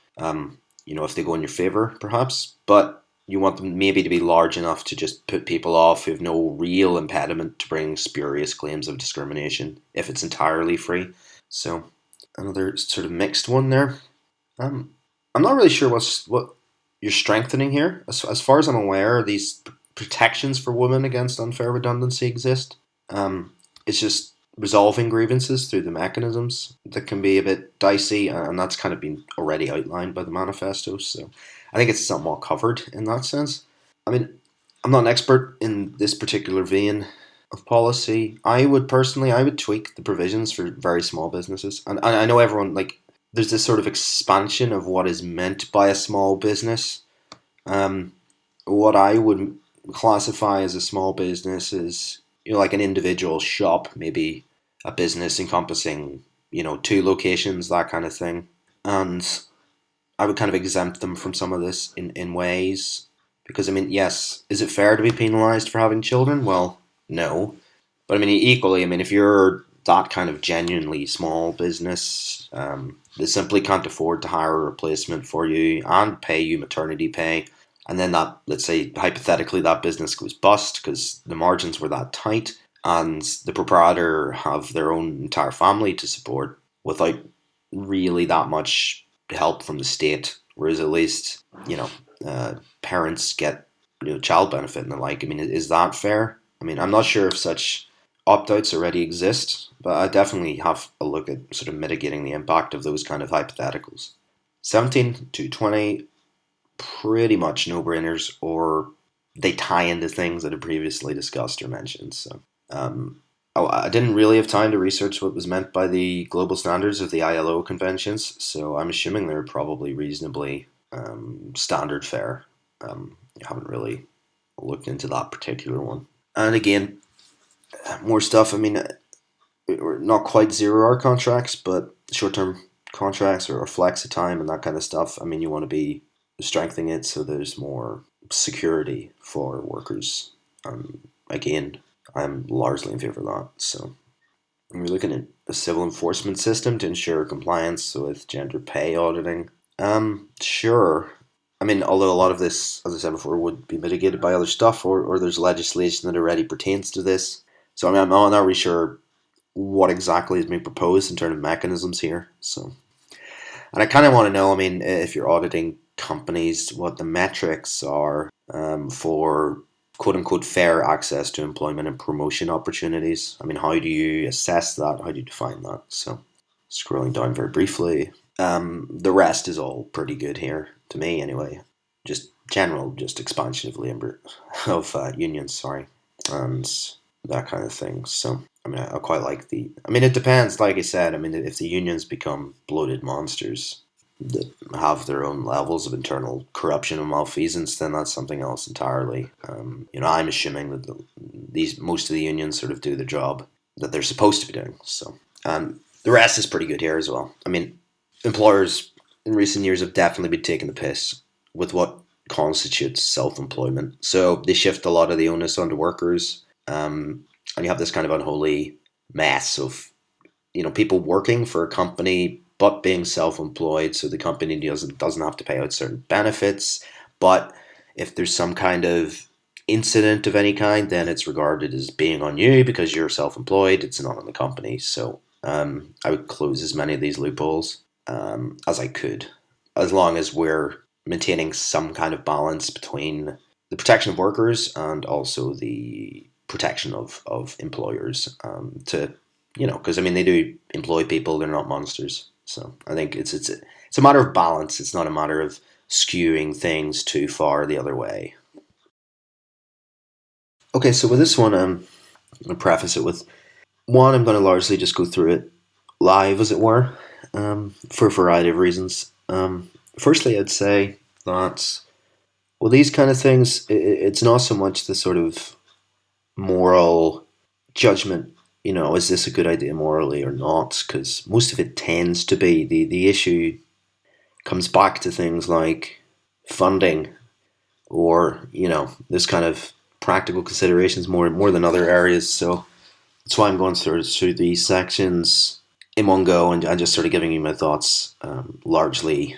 If they go in your favor, perhaps. But you want them maybe to be large enough to just put people off who have no real impediment to bring spurious claims of discrimination if it's entirely free. So, another sort of mixed one there. I'm not really sure what you're strengthening here. As far as I'm aware, these protections for women against unfair redundancy exist. It's just resolving grievances through the mechanisms that can be a bit dicey, and that's kind of been already outlined by the manifesto. So I think it's somewhat covered in that sense. I mean, I'm not an expert in this particular vein of policy. I would tweak the provisions for very small businesses, and I know everyone there's this sort of expansion of what is meant by a small business. What I would classify as a small business is like an individual shop, maybe a business encompassing 2 locations, that kind of thing. And I would kind of exempt them from some of this in ways, because I mean, yes, is it fair to be penalised for having children? Well, no, but I mean, equally, I mean, if you're that kind of genuinely small business that simply can't afford to hire a replacement for you and pay you maternity pay, and then that, let's say hypothetically, that business goes bust because the margins were that tight, and the proprietor have their own entire family to support without really that much help from the state, whereas at least parents get child benefit and the like. I mean, is that fair? I mean, I'm not sure if such opt-outs already exist, but I definitely have a look at sort of mitigating the impact of those kind of hypotheticals. 17 to 20, pretty much no-brainers, or they tie into things that are previously discussed or mentioned. So I didn't really have time to research what was meant by the global standards of the ILO conventions, so I'm assuming they're probably reasonably standard fare. I haven't really looked into that particular one. And again, more stuff. I mean, we're not quite 0-hour contracts, but short-term contracts or flexi time and that kind of stuff. I mean, you want to be strengthening it so there's more security for workers. Again, I'm largely in favor of that. So we're looking at a civil enforcement system to ensure compliance with gender pay auditing. Sure. I mean, although a lot of this, as I said before, would be mitigated by other stuff, or there's legislation that already pertains to this. So I mean, I'm not really sure what exactly is being proposed in terms of mechanisms here. So, and I kind of want to know, I mean, if you're auditing companies, what the metrics are for quote unquote fair access to employment and promotion opportunities. I mean, how do you assess that? How do you define that? So, scrolling down very briefly, the rest is all pretty good here to me, anyway. Just expansion of labor, of unions, sorry, and that kind of thing. So, I mean, I quite like I mean, it depends, like I said. I mean, if the unions become bloated monsters that have their own levels of internal corruption and malfeasance, then that's something else entirely. I'm assuming that most of the unions sort of do the job that they're supposed to be doing. So, the rest is pretty good here as well. I mean, employers in recent years have definitely been taking the piss with what constitutes self-employment. So they shift a lot of the onus onto workers, and you have this kind of unholy mess of people working for a company but being self-employed, so the company doesn't have to pay out certain benefits. But if there's some kind of incident of any kind, then it's regarded as being on you because you're self-employed. It's not on the company. So I would close as many of these loopholes as I could, as long as we're maintaining some kind of balance between the protection of workers and also the protection of employers, because I mean, they do employ people, they're not monsters. So I think it's a matter of balance. It's not a matter of skewing things too far the other way. Okay, so with this one, I'm going to preface it with one. I'm going to largely just go through it live, as it were, for a variety of reasons. Firstly, I'd say that these kind of things, it's not so much the sort of moral judgment, is this a good idea morally or not? Because most of it tends to be, the issue comes back to things like funding, or there's kind of practical considerations more than other areas. So that's why I'm going through these sections in one go, and just sort of giving you my thoughts largely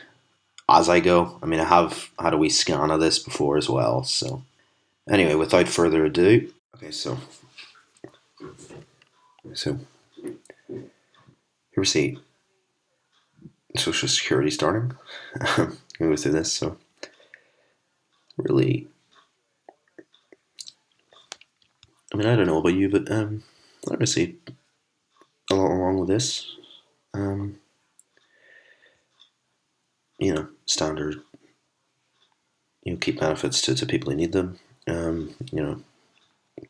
as I go. I mean, I have had a wee scan of this before as well. So anyway, without further ado, okay, so here we see Social Security starting. I'm going to go through this. So really, I mean, I don't know about you, but I don't see a lot wrong with this. Standard, keep benefits to people who need them.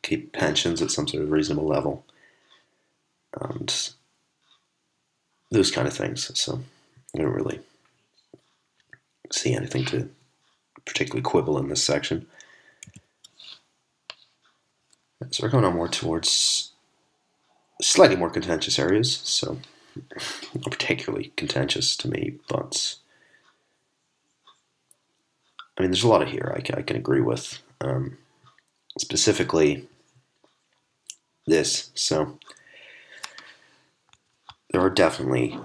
Keep pensions at some sort of reasonable level, and those kind of things. So I don't really see anything to particularly quibble in this section. So we're going on more towards slightly more contentious areas. So not particularly contentious to me, but I mean, there's a lot of here I can agree with. Specifically this. So there are definitely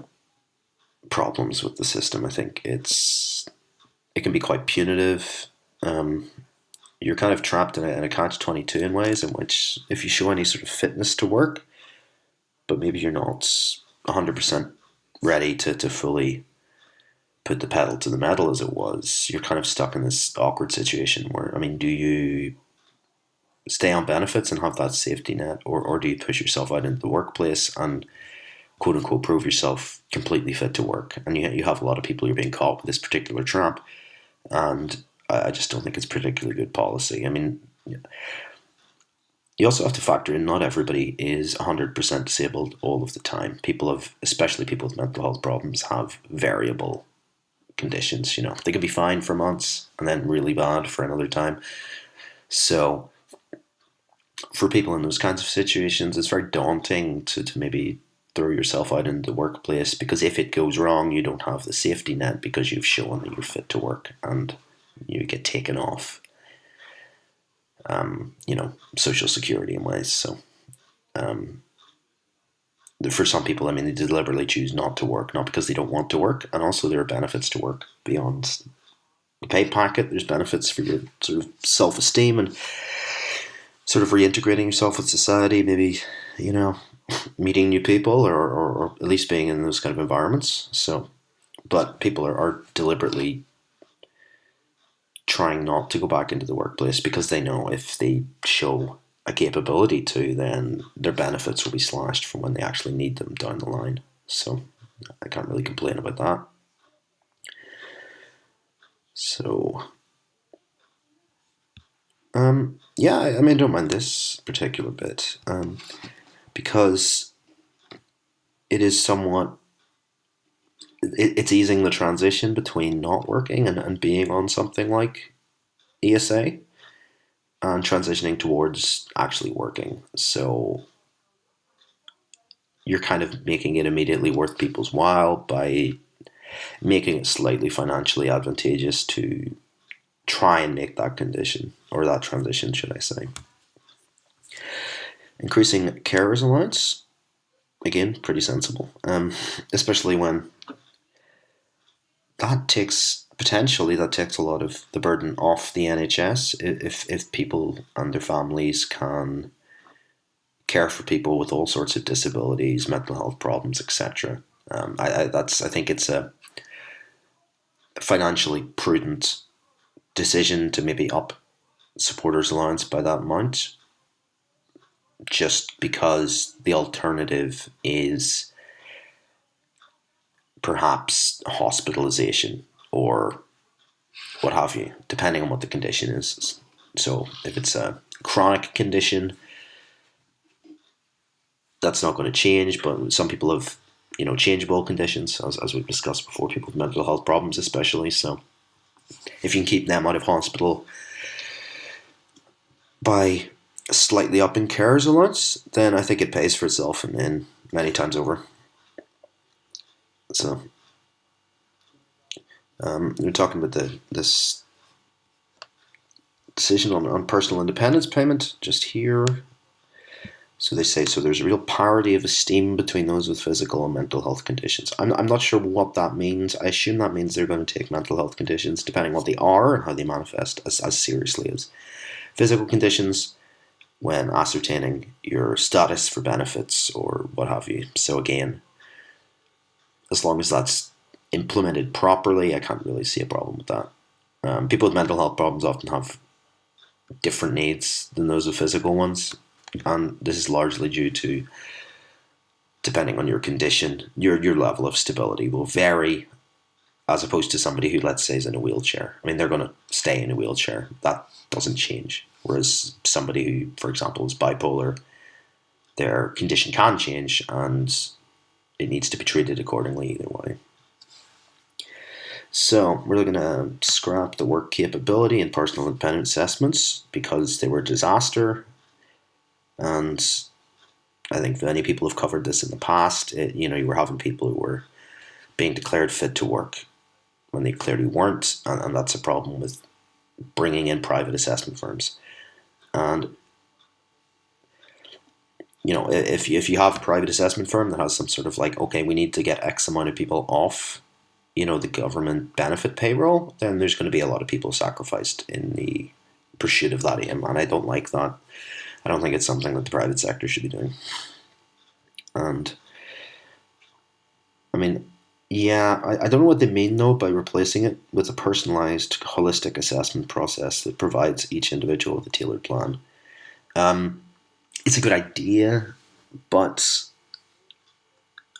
problems with the system. I think it can be quite punitive. You're kind of trapped in a catch-22 in ways in which if you show any sort of fitness to work, but maybe you're not 100% ready to fully put the pedal to the metal, as it was, you're kind of stuck in this awkward situation where, I mean, do you stay on benefits and have that safety net, or do you push yourself out into the workplace and quote unquote prove yourself completely fit to work? And you have a lot of people who are being caught with this particular trap, and I just don't think it's particularly good policy. I mean, you also have to factor in not everybody is 100% disabled all of the time. Especially people with mental health problems, have variable conditions. They can be fine for months and then really bad for another time. So for people in those kinds of situations, it's very daunting to maybe throw yourself out into the workplace, because if it goes wrong, you don't have the safety net because you've shown that you're fit to work, and you get taken off Social Security in ways. So for some people, I mean, they deliberately choose not to work, not because they don't want to work, and also there are benefits to work beyond the pay packet. There's benefits for your sort of self-esteem and sort of reintegrating yourself with society, maybe, meeting new people, or at least being in those kind of environments. So, but people are deliberately trying not to go back into the workplace because they know if they show a capability to, then their benefits will be slashed from when they actually need them down the line. So I can't really complain about that. So yeah, I mean, I don't mind this particular bit because it is somewhat, it's easing the transition between not working and being on something like ESA, and transitioning towards actually working. So you're kind of making it immediately worth people's while by making it slightly financially advantageous to try and make that condition, or that transition, should I say. Increasing carers allowance, again, pretty sensible, especially when that takes a lot of the burden off the NHS. If people and their families can care for people with all sorts of disabilities, mental health problems, etc. I think it's a financially prudent decision to maybe up supporters allowance by that amount, just because the alternative is perhaps hospitalization or what have you, depending on what the condition is. So if it's a chronic condition, that's not going to change, but some people have, changeable conditions, as we've discussed before, people with mental health problems especially. So if you can keep them out of hospital by slightly upping carers allowance, then I think it pays for itself and many times over. So we're talking about this decision on personal independence payment, just here. So they say, so there's a real parity of esteem between those with physical and mental health conditions. I'm not sure what that means. I assume that means they're going to take mental health conditions, depending what they are and how they manifest, as seriously as physical conditions when ascertaining your status for benefits or what have you. So again, as long as that's implemented properly, I can't really see a problem with that. People with mental health problems often have different needs than those with physical ones. And this is largely due to, depending on your condition, your level of stability will vary, as opposed to somebody who, let's say, is in a wheelchair. I mean, they're going to stay in a wheelchair. That doesn't change. Whereas somebody who, for example, is bipolar, their condition can change and it needs to be treated accordingly either way. So we're going to scrap the work capability and personal independence assessments because they were a disaster. And I think many people have covered this in the past. You were having people who were being declared fit to work when they clearly weren't, and that's a problem with bringing in private assessment firms. And if you have a private assessment firm that has some sort of like, okay, we need to get X amount of people off, the government benefit payroll, then there's going to be a lot of people sacrificed in the pursuit of that aim, and I don't like that. I don't think it's something that the private sector should be doing. And I mean, yeah, I don't know what they mean though by replacing it with a personalized, holistic assessment process that provides each individual with a tailored plan. It's a good idea, but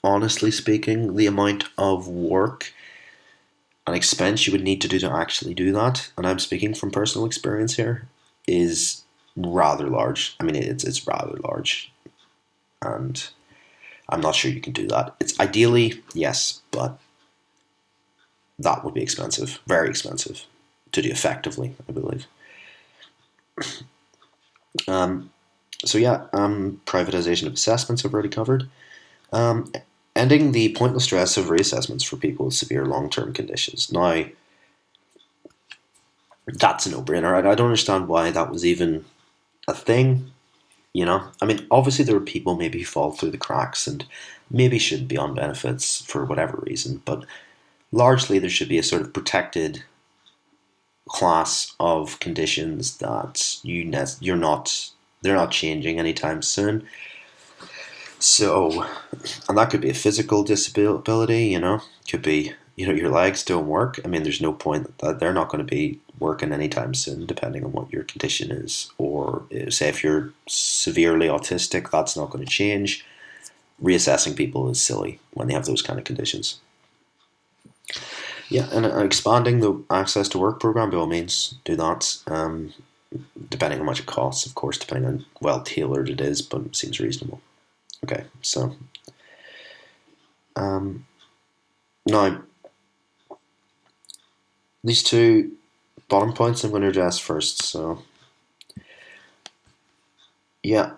honestly speaking, the amount of work and expense you would need to do to actually do that, and I'm speaking from personal experience here, is rather large. I mean, it's rather large, and I'm not sure you can do that. It's ideally, yes, but that would be expensive, very expensive to do effectively, I believe. Privatization of assessments I've already covered. Ending the pointless stress of reassessments for people with severe long-term conditions. Now, that's a no-brainer. I don't understand why that was even a thing. I mean, obviously there are people maybe who fall through the cracks and maybe shouldn't be on benefits for whatever reason, but largely there should be a sort of protected class of conditions that they're not changing anytime soon. So, and that could be a physical disability, could be, your legs don't work. I mean, there's no point that they're not going to be working anytime soon, depending on what your condition is. Or say if you're severely autistic, that's not going to change. Reassessing people is silly when they have those kind of conditions. Yeah, and expanding the access to work program, by all means, do that. Depending on how much it costs, of course, depending on well tailored it is, but it seems reasonable. Okay, so now these two bottom points I'm going to address first. So yeah,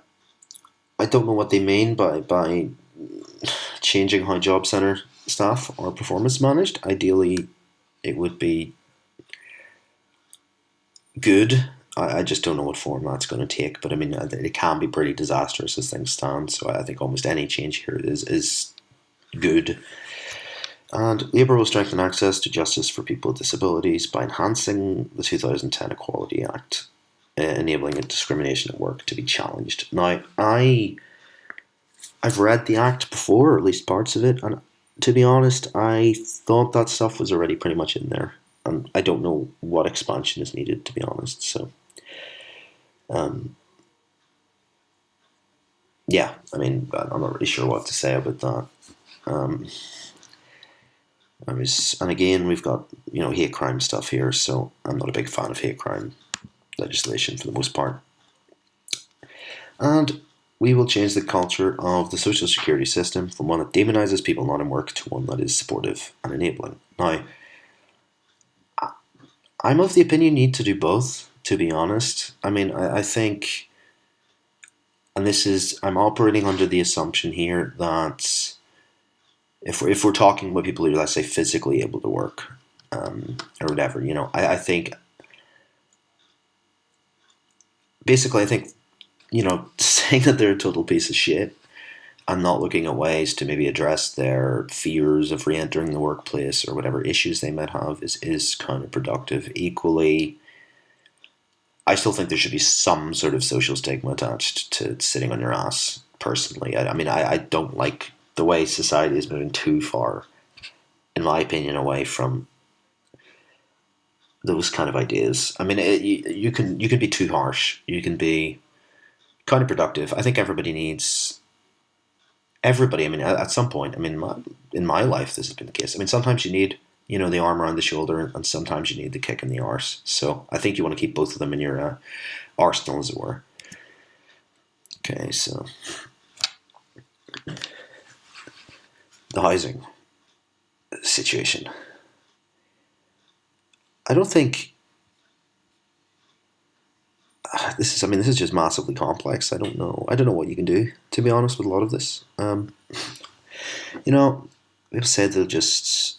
I don't know what they mean by changing how job centre staff are performance managed. Ideally, it would be good. I just don't know what form that's going to take, but I mean, it can be pretty disastrous as things stand. So I think almost any change here is good. And Labour will strengthen access to justice for people with disabilities by enhancing the 2010 Equality Act, enabling discrimination at work to be challenged. Now, I've read the Act before, or at least parts of it, and to be honest, I thought that stuff was already pretty much in there. And I don't know what expansion is needed, to be honest. So, yeah, I mean, I'm not really sure what to say about that. And again, we've got hate crime stuff here, so I'm not a big fan of hate crime legislation for the most part. And we will change the culture of the social security system from one that demonises people not in work to one that is supportive and enabling. Now, I'm of the opinion you need to do both, to be honest. I mean, I think, and I'm operating under the assumption here that if we're talking about people who are, let's say, physically able to work, or whatever, I think basically, I think, saying that they're a total piece of shit and not looking at ways to maybe address their fears of re-entering the workplace or whatever issues they might have is counterproductive. Equally, I still think there should be some sort of social stigma attached to sitting on your ass. Personally, I mean, I don't like the way society is moving too far, in my opinion, away from those kind of ideas. I mean, you can be too harsh. You can be counterproductive. I think everybody. I mean, at some point, I mean, in my life, this has been the case. I mean, sometimes you need, the arm around the shoulder, and sometimes you need the kick in the arse. So I think you want to keep both of them in your arsenal, as it were. Okay, so the housing situation. I don't think this is just massively complex. I don't know. I don't know what you can do, to be honest, with a lot of this. You know, people said they'll just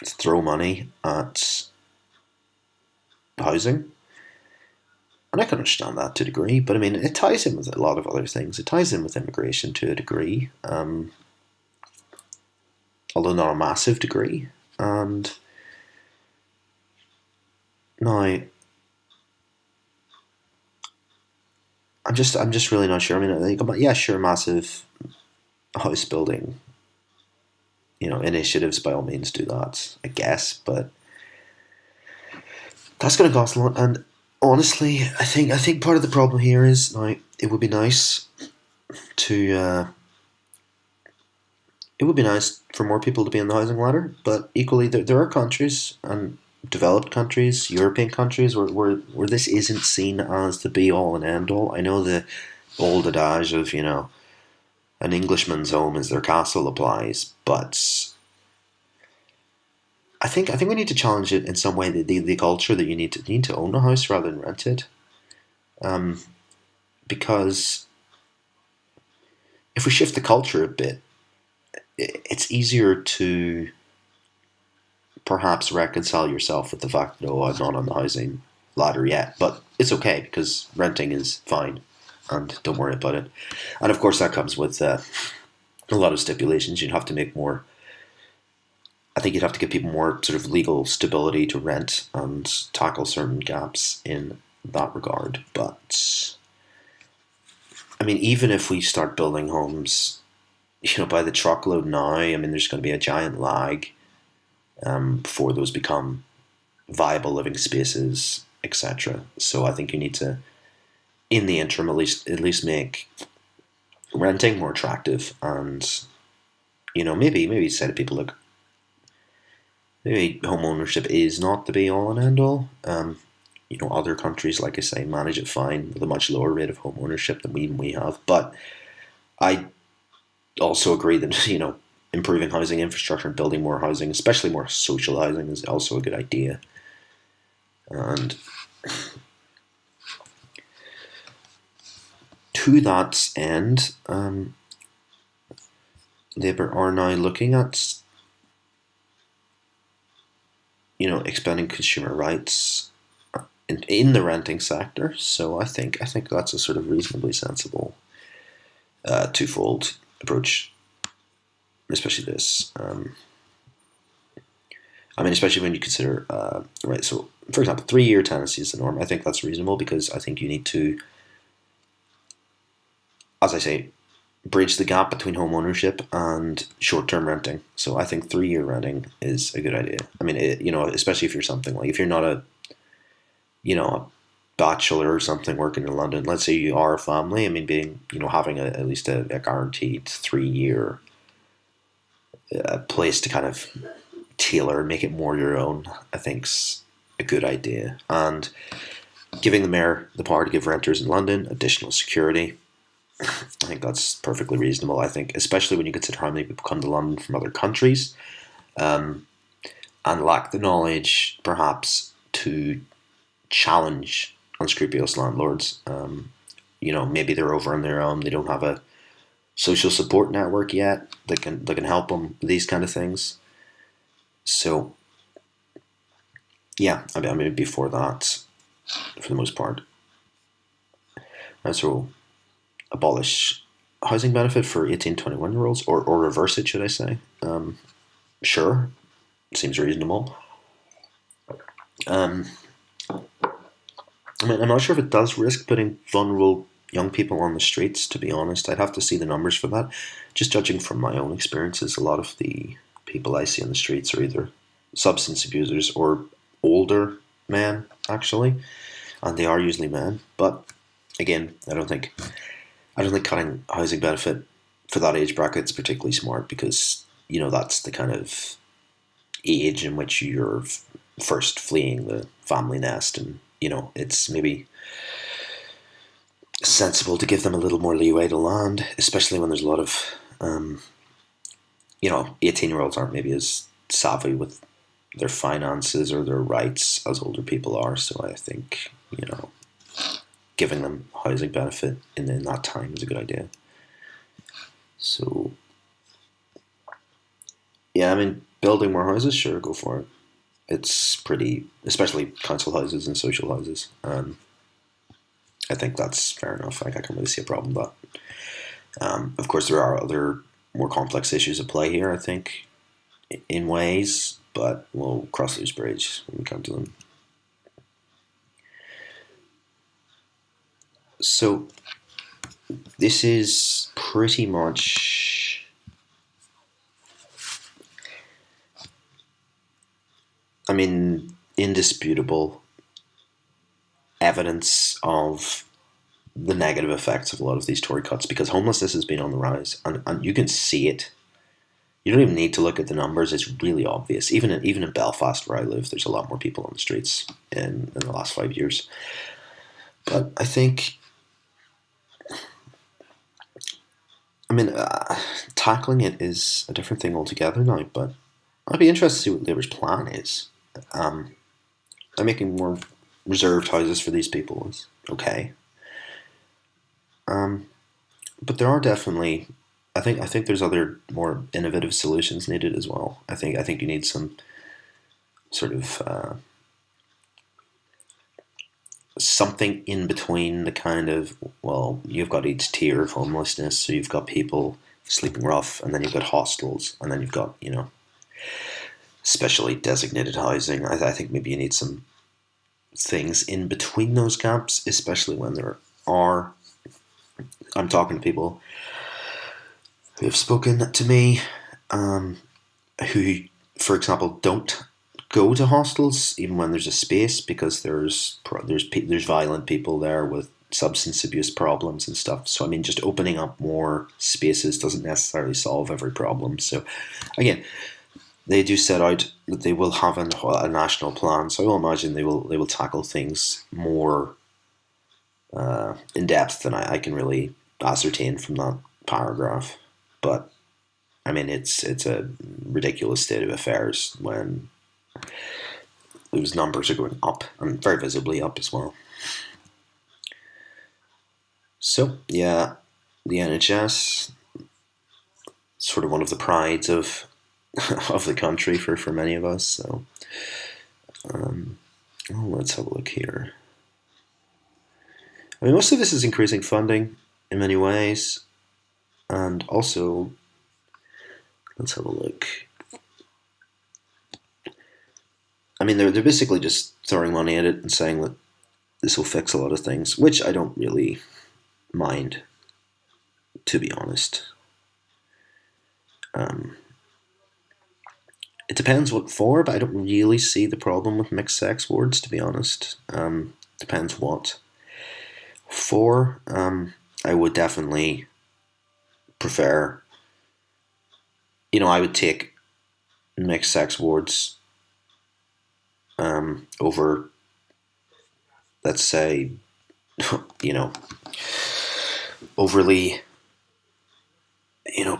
throw money at housing. And I can understand that to a degree, but I mean, it ties in with a lot of other things. It ties in with immigration to a degree, although not a massive degree. And now, I'm just really not sure. I mean, yeah, sure, massive house building, initiatives by all means do that, I guess, but that's going to cost a lot. And honestly, I think part of the problem here is now it would be nice to it would be nice for more people to be on the housing ladder, but equally there are countries and developed countries, European countries, where this isn't seen as the be all and end all. I know the old adage of an Englishman's home is their castle applies, but I think we need to challenge it in some way. The culture that you need to own a house rather than rent it, because if we shift the culture a bit, it's easier to perhaps reconcile yourself with the fact that, oh, I'm not on the housing ladder yet, but it's okay because renting is fine, and don't worry about it. And of course, that comes with a lot of stipulations. You'd have to make more. I think you'd have to give people more sort of legal stability to rent and tackle certain gaps in that regard. But I mean, even if we start building homes, by the truckload now, I mean, there's going to be a giant lag before those become viable living spaces, etc. So I think you need to, in the interim, at least make renting more attractive, and maybe say to people, look, maybe home ownership is not the be all and end all. Other countries, like I say, manage it fine with a much lower rate of home ownership than we have. But I also agree that improving housing infrastructure and building more housing, especially more social housing, is also a good idea. And to that end, Labour are now looking at expanding consumer rights in the renting sector. So I think that's a sort of reasonably sensible twofold approach, especially this. I mean, especially when you consider right. So, for example, 3-year tenancy is the norm. I think that's reasonable because I think you need to, as I say, bridge the gap between home ownership and short-term renting. So I think 3-year renting is a good idea. I mean, especially if you're something like if you're not a bachelor or something working in London. Let's say you are a family. I mean, having at least a guaranteed 3-year place to kind of tailor, make it more your own, I think's a good idea. And giving the mayor the power to give renters in London additional security, I think that's perfectly reasonable. I think, especially when you consider how many people come to London from other countries, and lack the knowledge, perhaps, to challenge unscrupulous landlords. Maybe they're over on their own. They don't have a social support network yet that can help them with these kind of things. So, yeah, I mean, before that, for the most part. So abolish housing benefit for 18-21-year-olds, or reverse it, should I say? Sure, seems reasonable. Um, I mean, I'm not sure if it does risk putting vulnerable young people on the streets, to be honest. I'd have to see the numbers for that. Just judging from my own experiences, a lot of the people I see on the streets are either substance abusers or older men, actually, and they are usually men. But again, I don't think cutting housing benefit for that age bracket is particularly smart, because that's the kind of age in which you're first fleeing the family nest, and it's maybe sensible to give them a little more leeway to land, especially when there's a lot of 18-year-olds aren't maybe as savvy with their finances or their rights as older people are. So I think giving them housing benefit in that time is a good idea. So yeah, I mean, building more houses, sure, go for it. It's pretty, especially council houses and social houses. I think that's fair enough. Like, I can't really see a problem with that. Of course, there are other more complex issues at play here, I think, in ways, but we'll cross those bridges when we come to them. So this is pretty much, I mean, indisputable evidence of the negative effects of a lot of these Tory cuts, because homelessness has been on the rise, and you can see it. You don't even need to look at the numbers; it's really obvious. Even in Belfast, where I live, there's a lot more people on the streets in the last 5 years. But I think, I mean, tackling it is a different thing altogether now. But I'd be interested to see what Labour's plan is. I'm making more reserved houses for these people is okay. But there are definitely, I think there's other more innovative solutions needed as well. I think you need some sort of something in between the kind of, well, you've got each tier of homelessness. So you've got people sleeping rough, and then you've got hostels, and then you've got specially designated housing. I think maybe you need some things in between those gaps, especially when there are. I'm talking to people who have spoken to me, who, for example, don't go to hostels even when there's a space, because there's violent people there with substance abuse problems and stuff. So I mean, just opening up more spaces doesn't necessarily solve every problem. So again, they do set out that they will have a national plan. So I will imagine they will tackle things more in depth than I can really ascertain from that paragraph. But I mean, it's a ridiculous state of affairs when those numbers are going up, and very visibly up as well. So yeah, the NHS, sort of one of the prides of of the country for many of us. So let's have a look here. I mean, most of this is increasing funding in many ways, and also, let's have a look. I mean, they're basically just throwing money at it and saying that this will fix a lot of things, which I don't really mind, to be honest. It depends what for, but I don't really see the problem with mixed sex wards, to be honest. Depends what for. I would definitely prefer, I would take mixed sex wards over, let's say, overly,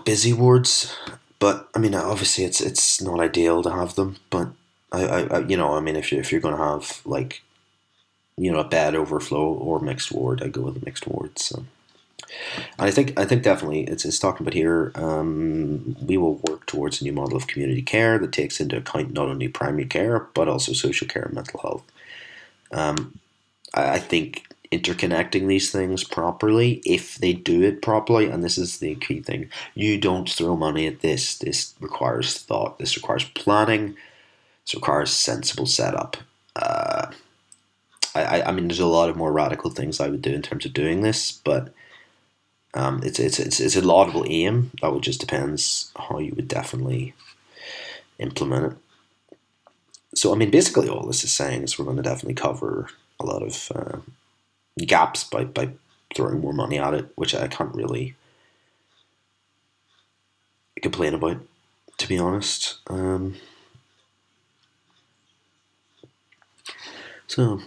busy wards. But I mean, obviously, it's not ideal to have them. But I mean, if you're going to have, like, a bed overflow or mixed ward, I go with a mixed ward. So, and I think definitely it's talking about here. We will work towards a new model of community care that takes into account not only primary care but also social care and mental health. I think interconnecting these things properly, if they do it properly, and this is the key thing, you don't throw money at this. This requires thought. This requires planning. This requires sensible setup. I mean, there's a lot of more radical things I would do in terms of doing this, but it's a laudable aim. That would just depends how you would definitely implement it. So I mean, basically, all this is saying is we're going to definitely cover a lot of gaps by throwing more money at it, which I can't really complain about, to be honest. So,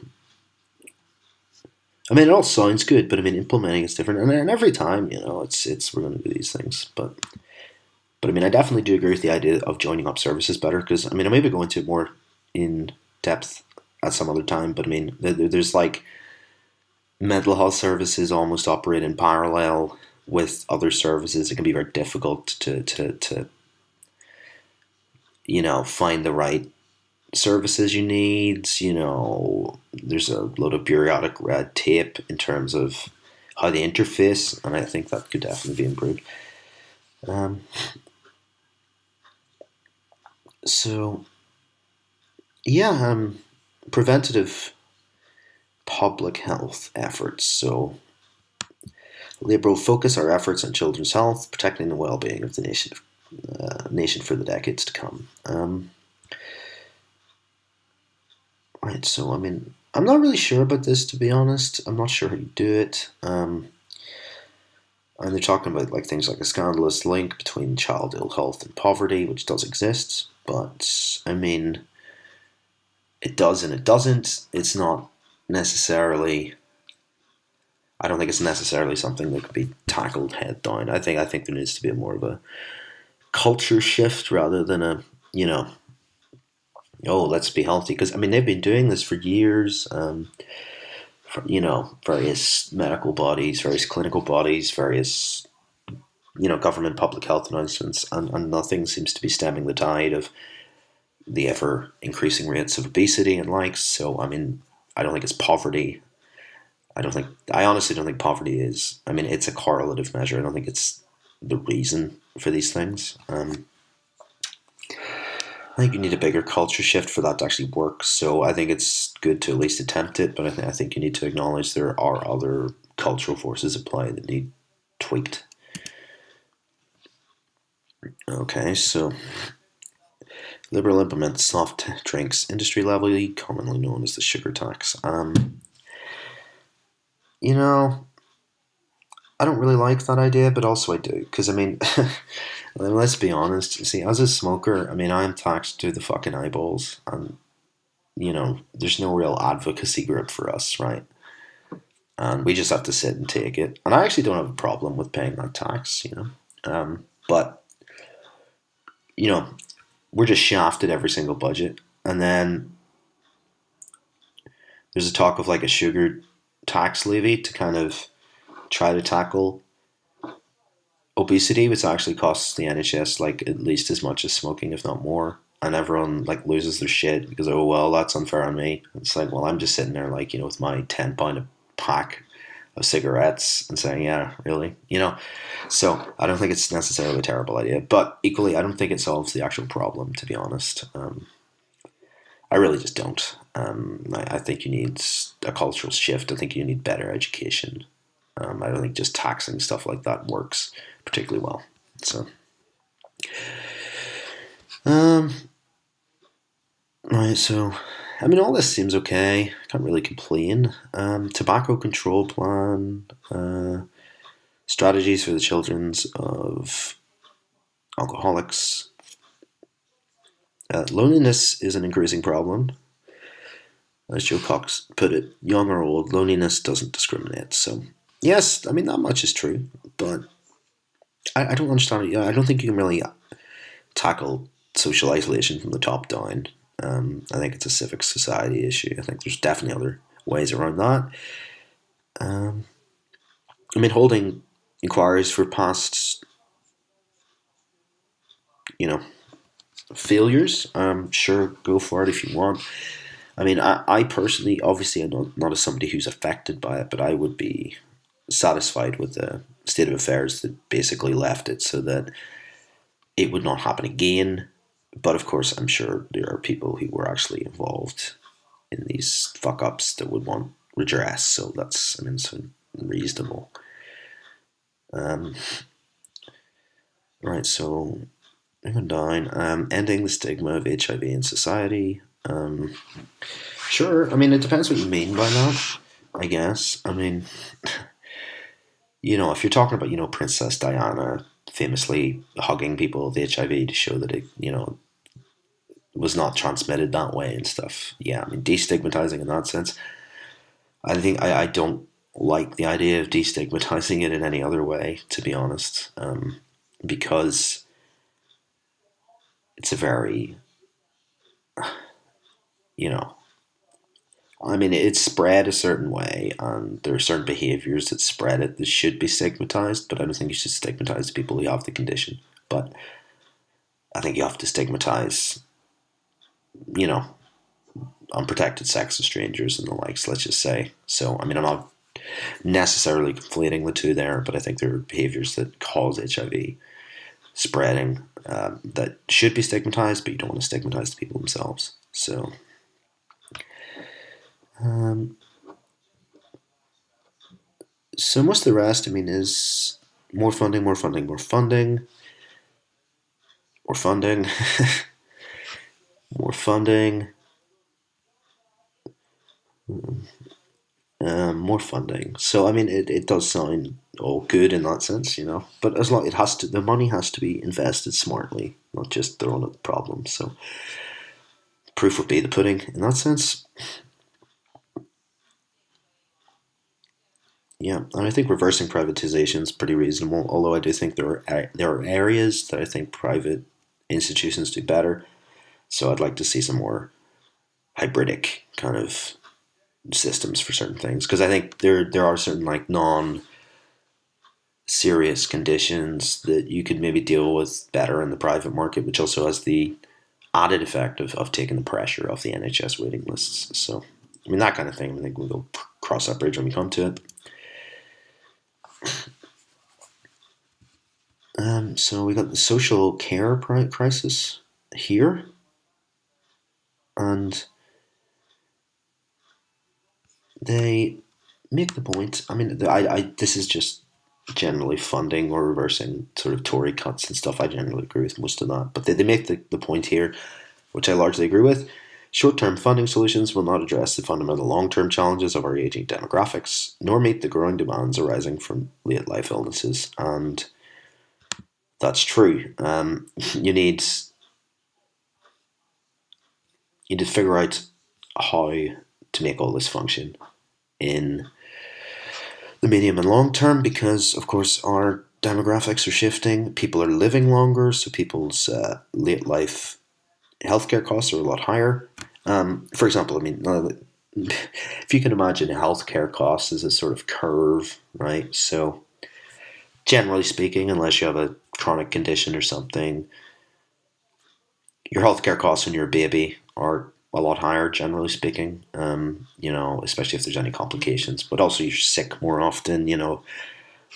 I mean, it all sounds good, but I mean, implementing is different, and every time, it's we're going to do these things, but I mean, I definitely do agree with the idea of joining up services better, because I mean, I may be going into it more in depth at some other time, but I mean, there's like mental health services almost operate in parallel with other services. It can be very difficult to find the right services you need. There's a load of bureaucratic red tape in terms of how they interface, and I think that could definitely be improved. So yeah, preventative public health efforts. So Liberal focus our efforts on children's health, protecting the well-being of the nation for the decades to come. Right, so I mean, I'm not really sure about this, to be honest. I'm not sure how you do it. And they're talking about like things like a scandalous link between child ill health and poverty, which does exist, but I mean, it does and it doesn't. It's not necessarily. I don't think it's necessarily something that could be tackled head down. I think there needs to be more of a culture shift rather than a oh, let's be healthy, because I mean they've been doing this for years. Various medical bodies, various clinical bodies, various government public health announcements, and nothing seems to be stemming the tide of the ever increasing rates of obesity and likes. So I mean, I don't think it's poverty. I honestly don't think poverty is. I mean, it's a correlative measure. I don't think it's the reason for these things. I think you need a bigger culture shift for that to actually work. So I think it's good to at least attempt it, but I think you need to acknowledge there are other cultural forces at play that need tweaked. Okay, so Liberal implements soft drinks industry levy, commonly known as the sugar tax. I don't really like that idea, but also I do, because I mean, let's be honest. See, as a smoker, I mean, I am taxed to the fucking eyeballs, and there's no real advocacy group for us, right? And we just have to sit and take it. And I actually don't have a problem with paying that tax, but we're just shafted every single budget, and then there's a talk of like a sugar tax levy to kind of try to tackle obesity, which actually costs the NHS like at least as much as smoking, if not more. And everyone like loses their shit because, oh well, that's unfair on me. It's like, well, I'm just sitting there like with my £10 a pack of cigarettes and saying, yeah, really, So I don't think it's necessarily a terrible idea, but equally, I don't think it solves the actual problem. To be honest, I really just don't. I think you need a cultural shift. I think you need better education. I don't think just taxing stuff like that works particularly well. So, right. So, I mean, all this seems okay. Can't really complain. Tobacco control plan, strategies for the children's of alcoholics. Loneliness is an increasing problem. As Joe Cox put it, young or old, loneliness doesn't discriminate. So, yes, I mean, that much is true, but I don't understand it. I don't think you can really tackle social isolation from the top down. I think it's a civic society issue. I think there's definitely other ways around that. I mean, holding inquiries for past, failures. Sure, go for it if you want. I mean, I personally, obviously, I'm not as somebody who's affected by it, but I would be satisfied with the state of affairs that basically left it so that it would not happen again. But of course, I'm sure there are people who were actually involved in these fuck ups that would want redress. So that's, I mean, it's reasonable. Um, right, so moving down, ending the stigma of HIV in society. Sure, I mean, it depends what you mean by that, I guess. I mean, if you're talking about, Princess Diana famously hugging people with HIV to show that it, was not transmitted that way and stuff. Yeah, I mean, destigmatizing in that sense. I think I don't like the idea of destigmatizing it in any other way, to be honest, because it's a very, you know, I mean, it's spread a certain way, and there are certain behaviors that spread it that should be stigmatized, but I don't think you should stigmatize the people who have the condition. But I think you have to stigmatize, you know, unprotected sex with strangers and the likes, let's just say. So, I mean, I'm not necessarily conflating the two there, but I think there are behaviors that cause HIV spreading that should be stigmatized, but you don't want to stigmatize the people themselves. So, um, so most of the rest, I mean, is more funding, more funding, more funding, more funding, more funding, more funding. So I mean, it does sound all good in that sense, But as long the money has to be invested smartly, not just thrown at problems. So proof would be the pudding in that sense. Yeah, and I think reversing privatization is pretty reasonable. Although I do think there are areas that I think private institutions do better. So I'd like to see some more hybridic kind of systems for certain things, because I think there are certain like non serious conditions that you could maybe deal with better in the private market, which also has the added effect of taking the pressure off the NHS waiting lists. So, I mean, that kind of thing, I think we'll cross that bridge when we come to it. So we got the social care crisis here, and they make the point. I mean, this is just generally funding or reversing sort of Tory cuts and stuff. I generally agree with most of that, but they make the point here, which I largely agree with. Short-term funding solutions will not address the fundamental long-term challenges of our aging demographics, nor meet the growing demands arising from late-life illnesses. And that's true. You need to figure out how to make all this function in the medium and long term, because of course our demographics are shifting. People are living longer, so people's late life healthcare costs are a lot higher. For example, I mean, if you can imagine healthcare costs as a sort of curve, right? So generally speaking, unless you have a chronic condition or something, your healthcare costs when you're a baby are a lot higher, generally speaking. Especially if there's any complications. But also, you're sick more often. You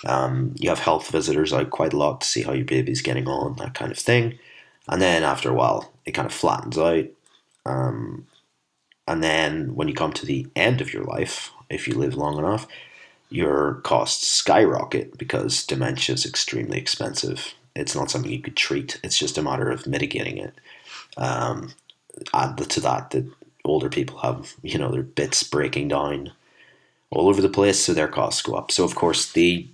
have health visitors out quite a lot to see how your baby's getting on, that kind of thing. And then after a while, it kind of flattens out. And then when you come to the end of your life, if you live long enough, your costs skyrocket because dementia is extremely expensive. It's not something you could treat. It's just a matter of mitigating it. Add to that older people have, their bits breaking down all over the place, so their costs go up. So of course the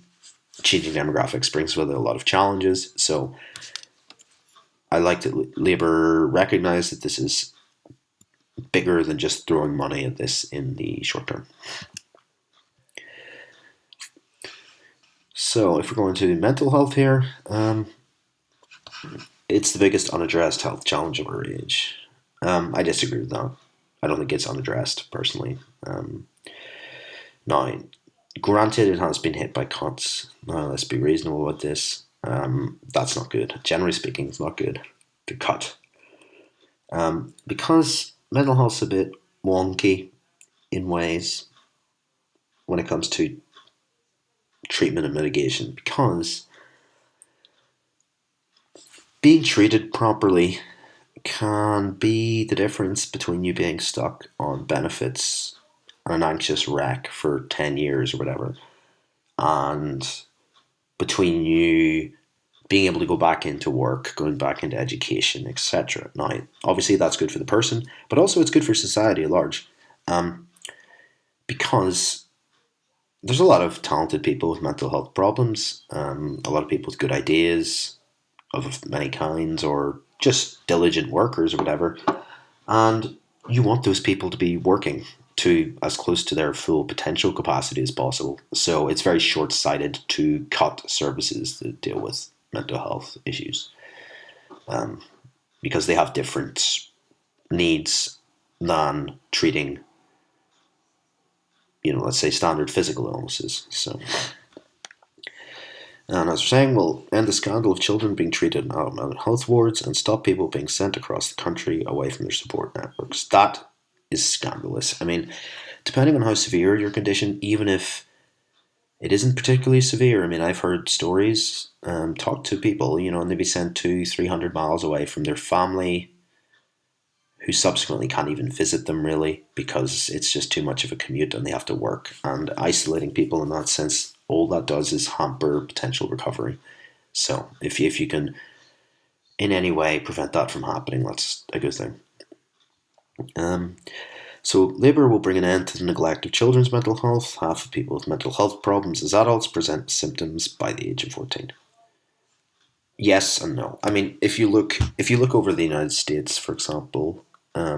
changing demographics brings with it a lot of challenges. So I like that Labour recognise that this is bigger than just throwing money at this in the short term. So if we're going to mental health here, it's the biggest unaddressed health challenge of our age. I disagree with that. I don't think it's unaddressed, personally. Now, granted, it has been hit by cuts. Now, let's be reasonable about this. That's not good. Generally speaking, it's not good to cut. Because mental health's a bit wonky in ways when it comes to treatment and mitigation, because being treated properly can be the difference between you being stuck on benefits, an anxious wreck for 10 years or whatever, and between you being able to go back into work, going back into education, etc. Now, obviously, that's good for the person, but also it's good for society at large, because there's a lot of talented people with mental health problems, a lot of people with good ideas of many kinds, or just diligent workers or whatever, and you want those people to be working to as close to their full potential capacity as possible. So it's very short-sighted to cut services that deal with mental health issues, because they have different needs than treating, let's say standard physical illnesses. So, and as we're saying, we'll end the scandal of children being treated in mental health wards and stop people being sent across the country away from their support networks. That is scandalous. I mean, depending on how severe your condition, even if it isn't particularly severe, I mean, I've heard stories, talked to people, and they'd be sent 200-300 miles away from their family, who subsequently can't even visit them really because it's just too much of a commute and they have to work. And isolating people in that sense, all that does is hamper potential recovery. So if you can in any way prevent that from happening, that's a good thing. So Labour will bring an end to the neglect of children's mental health. Half of people with mental health problems as adults present symptoms by the age of 14. Yes and no. I mean, if you look over the United States, for example, I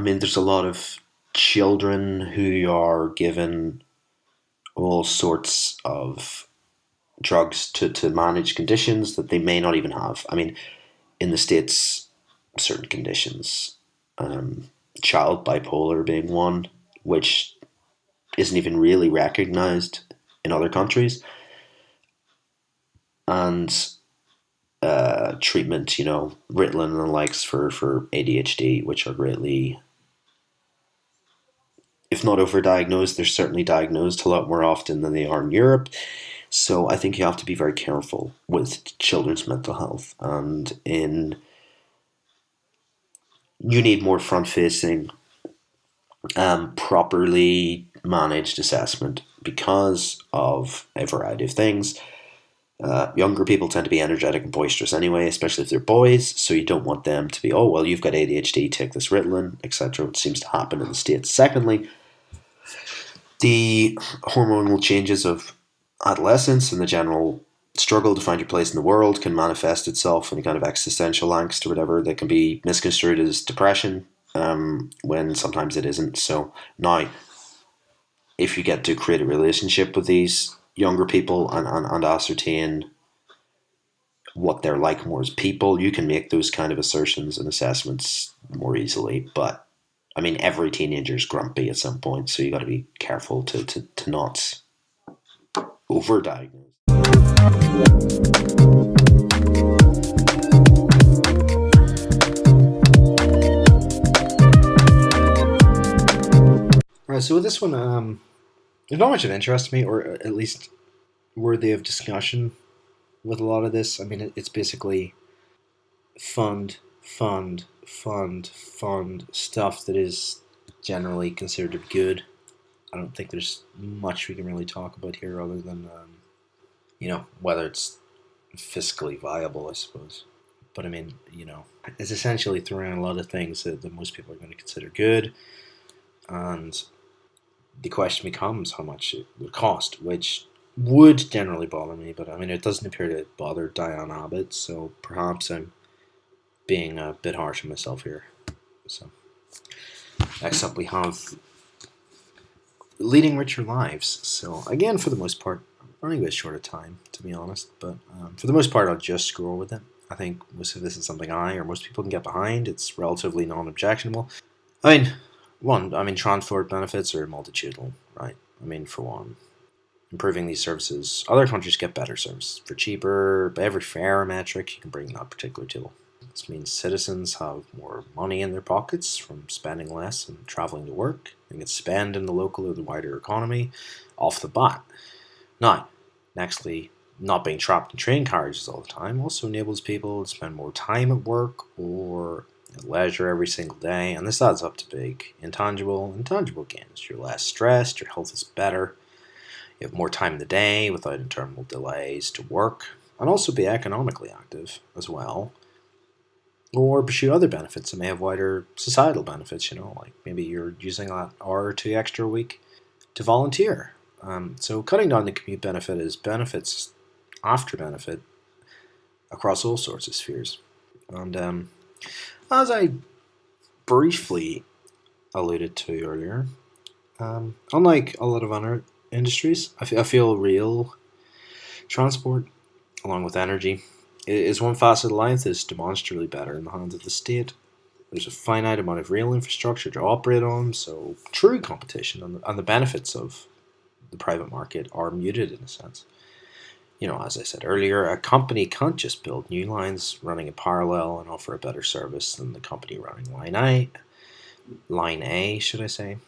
mean, there's a lot of children who are given all sorts of drugs to manage conditions that they may not even have. I mean, in the States, certain conditions, child bipolar being one, which isn't even really recognized in other countries, and treatment, Ritalin and the likes for ADHD, which are greatly, if not overdiagnosed, they're certainly diagnosed a lot more often than they are in Europe. So I think you have to be very careful with children's mental health, and you need more front-facing, properly managed assessment because of a variety of things. Younger people tend to be energetic and boisterous anyway, especially if they're boys, so you don't want them to be, oh, well, you've got ADHD, take this Ritalin, etc., which seems to happen in the States. Secondly, the hormonal changes of adolescence and the general struggle to find your place in the world can manifest itself in a kind of existential angst or whatever that can be misconstrued as depression, when sometimes it isn't. So now, if you get to create a relationship with these younger people and ascertain what they're like more as people, you can make those kind of assertions and assessments more easily. But I mean, every teenager is grumpy at some point, so you got to be careful to not overdiagnose. All right, so with this one, there's not much of interest to me, or at least worthy of discussion with a lot of this. I mean, it's basically fund stuff that is generally considered to be good. I don't think there's much we can really talk about here other than, whether it's fiscally viable, I suppose. But I mean, it's essentially throwing a lot of things that most people are going to consider good. And the question becomes how much it would cost, which would generally bother me. But I mean, it doesn't appear to bother Diane Abbott, so perhaps I'm being a bit harsh on myself here. So, next up we have leading richer lives. So again, for the most part, running a bit short of time, to be honest, but for the most part, I'll just scroll with it. I think most of this is something most people can get behind. It's relatively non-objectionable. I mean, transport benefits are multitudinal, right? I mean, for one, improving these services, other countries get better services for cheaper. By every fare metric, you can bring that particular tool. This means citizens have more money in their pockets from spending less and travelling to work. They can spend in the local or the wider economy off the bat. Now, nextly, not being trapped in train carriages all the time also enables people to spend more time at work or at leisure every single day, and this adds up to big intangible gains. You're less stressed, your health is better, you have more time in the day without interminable delays to work, and also be economically active as well, or pursue other benefits that may have wider societal benefits, like maybe you're using that hour or two extra a week to volunteer. So cutting down the commute benefit is benefits after benefit across all sorts of spheres. And as I briefly alluded to earlier, unlike a lot of other industries, I feel real transport, along with energy, is one facet of life that's demonstrably better in the hands of the state. There's a finite amount of real infrastructure to operate on, so true competition and the benefits of the private market are muted in a sense. As I said earlier, a company can't just build new lines running in parallel and offer a better service than the company running line A, should I say.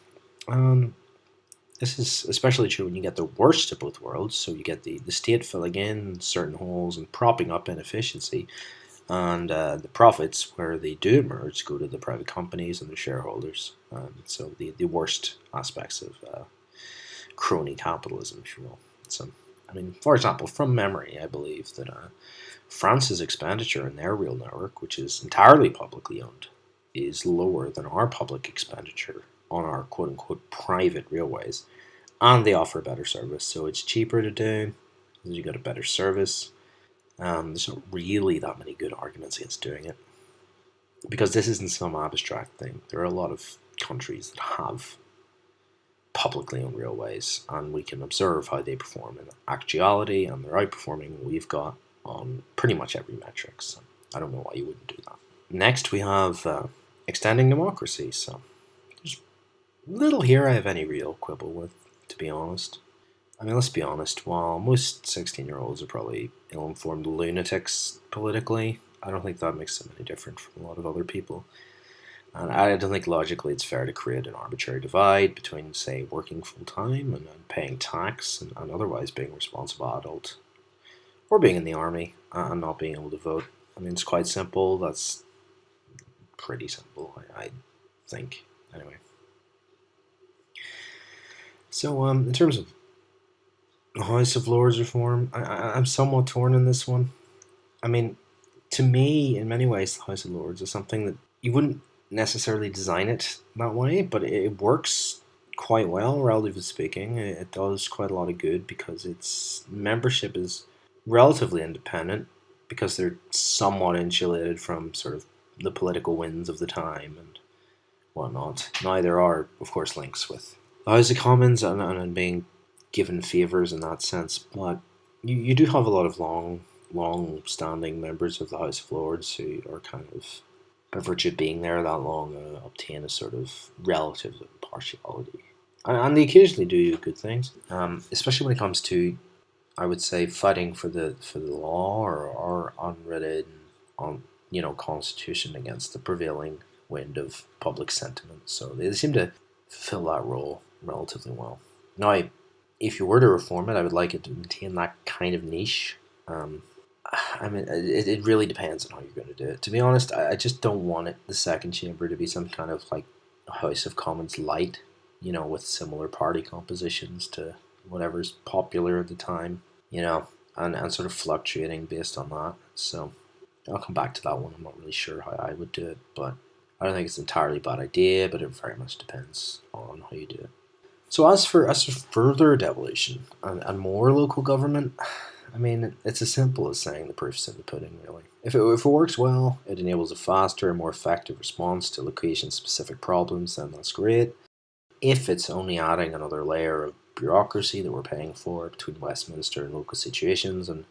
This is especially true when you get the worst of both worlds, so you get the state filling in certain holes and propping up inefficiency, and the profits, where they do emerge, go to the private companies and their shareholders. So the worst aspects of crony capitalism, if you will. So, for example, from memory, I believe that France's expenditure in their rail network, which is entirely publicly owned, is lower than our public expenditure on our quote-unquote private railways, and they offer a better service, so it's cheaper to do, you get a better service. There's not really that many good arguments against doing it, because this isn't some abstract thing. There are a lot of countries that have publicly owned railways, and we can observe how they perform in actuality, and they're outperforming what we've got on pretty much every metric. So I don't know why you wouldn't do that. Next, we have extending democracy. So there's little here I have any real quibble with, to be honest. Let's be honest, while most 16-year-olds are probably ill-informed lunatics politically, I don't think that makes them any different from a lot of other people. And I don't think logically it's fair to create an arbitrary divide between, say, working full-time and paying tax and otherwise being a responsible adult, or being in the army and not being able to vote. It's quite simple. That's pretty simple, I think. Anyway. So, in terms of House of Lords reform, I'm somewhat torn in this one. To me, in many ways, the House of Lords is something that you wouldn't necessarily design it that way, but it works quite well, relatively speaking. It does quite a lot of good because its membership is relatively independent, because they're somewhat insulated from sort of the political winds of the time and whatnot. Now, there are, of course, links with the House of Commons and being given favours in that sense, but you do have a lot of long-standing members of the House of Lords who are kind of, by virtue of being there that long, obtain a sort of relative impartiality. And they occasionally do good things, especially when it comes to, I would say, fighting for the law or unwritten constitution against the prevailing wind of public sentiment. So they seem to fill that role relatively well. Now, if you were to reform it, I would like it to maintain that kind of niche. It really depends on how you're going to do it. To be honest, I just don't want the second chamber to be some kind of like House of Commons light, with similar party compositions to whatever's popular at the time, and sort of fluctuating based on that. So I'll come back to that one. I'm not really sure how I would do it, but I don't think it's an entirely bad idea, but it very much depends on how you do it. So as for further devolution and more local government, it's as simple as saying the proof's in the pudding, really. If it works well, it enables a faster and more effective response to location-specific problems, then that's great. If it's only adding another layer of bureaucracy that we're paying for between Westminster and local situations and,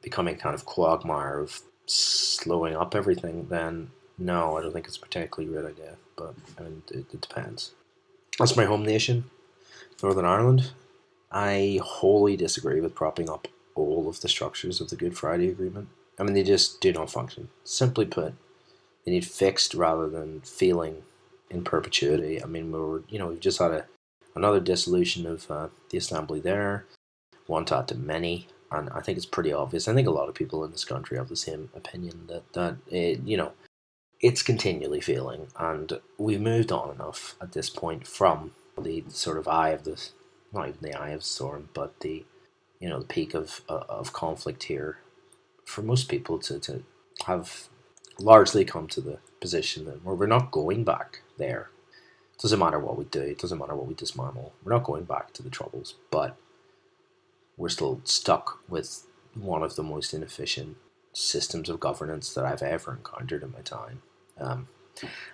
becoming kind of quagmire of slowing up everything, then no, I don't think it's a particularly great idea. But, it depends. That's my home nation, Northern Ireland. I wholly disagree with propping up all of the structures of the Good Friday Agreement. I mean, they just do not function. Simply put, they need fixed rather than feeling in perpetuity. I mean, we've just had another dissolution of the assembly there, one taught to many, and I think it's pretty obvious. I think a lot of people in this country have the same opinion that it's continually failing, and we've moved on enough at this point from the sort of eye of the, not even the eye of the storm, but the peak of conflict here for most people to have largely come to the position that where we're not going back there. It doesn't matter what we do, it doesn't matter what we dismantle, we're not going back to the Troubles, but we're still stuck with one of the most inefficient systems of governance that I've ever encountered in my time. Um,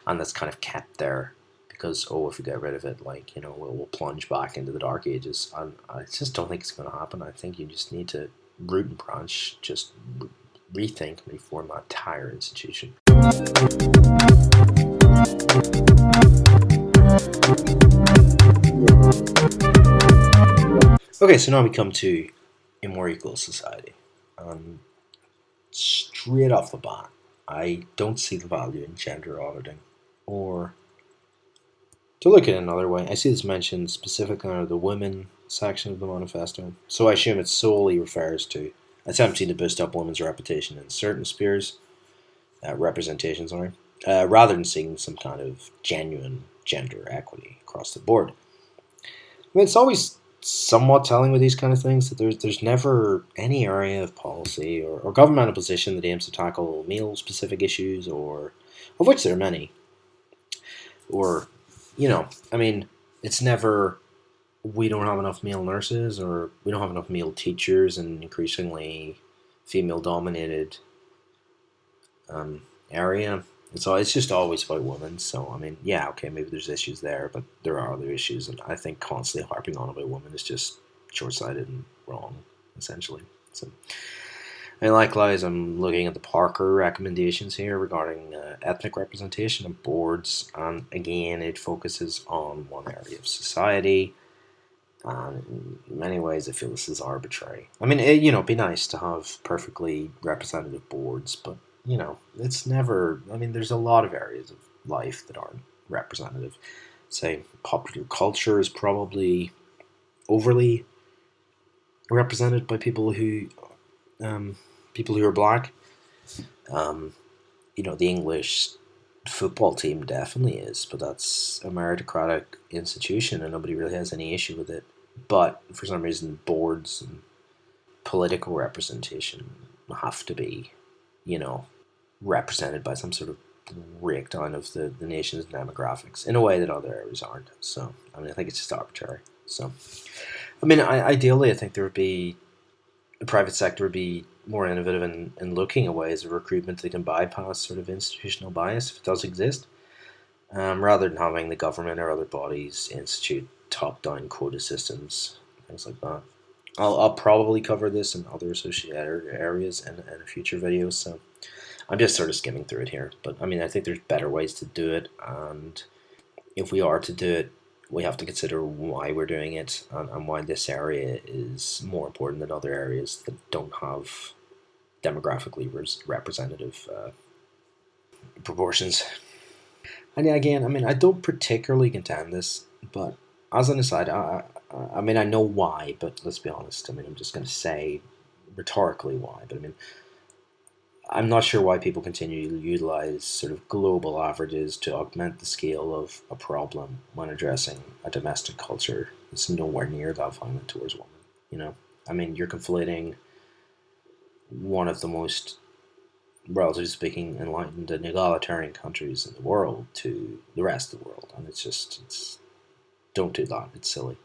and that's kind of kept there because, if we get rid of it, we'll plunge back into the dark ages. And I just don't think it's going to happen. I think you just need to root and branch, just rethink and reform that entire institution. Okay, so now we come to a more equal society. Straight off the bat, I don't see the value in gender auditing. Or, to look at it another way, I see this mentioned specifically under the women section of the manifesto, so I assume it solely refers to attempting to boost up women's reputation in certain spheres, representation, rather than seeing some kind of genuine gender equity across the board. I mean, it's always somewhat telling with these kind of things that there's never any area of policy or governmental position that aims to tackle male-specific issues, or of which there are many. Or, I mean, it's never we don't have enough male nurses or we don't have enough male teachers in increasingly female-dominated area. So it's just always about women. So, I mean, yeah, okay, maybe there's issues there, but there are other issues. And I think constantly harping on about women is just short-sighted and wrong, essentially. So, and likewise, I'm looking at the Parker recommendations here regarding ethnic representation on boards. And again, it focuses on one area of society. And in many ways, I feel this is arbitrary. I mean, it'd be nice to have perfectly representative boards, but it's never. I mean, there's a lot of areas of life that aren't representative. Say, popular culture is probably overly represented by people who are black. Um, the English football team definitely is, but that's a meritocratic institution, and nobody really has any issue with it. But for some reason, boards and political representation have to be, represented by some sort of breakdown of the nation's demographics in a way that other areas aren't. So, I mean, I think it's just arbitrary. So, I mean, ideally, I think there would be the private sector would be more innovative in looking at ways of recruitment that can bypass sort of institutional bias if it does exist, rather than having the government or other bodies institute top-down quota systems, things like that. I'll probably cover this in other associated areas in a future video, so I'm just sort of skimming through it here. But I mean, I think there's better ways to do it, and if we are to do it, we have to consider why we're doing it and why this area is more important than other areas that don't have demographically representative proportions. And again, I mean, I don't particularly contend this, but as an aside, I mean, I know why, but let's be honest. I mean, I'm just going to say rhetorically why, but I mean, I'm not sure why people continue to utilize sort of global averages to augment the scale of a problem when addressing a domestic culture that's nowhere near that violent towards women. I mean, you're conflating one of the most, relatively speaking, enlightened and egalitarian countries in the world to the rest of the world, and don't do that. It's silly.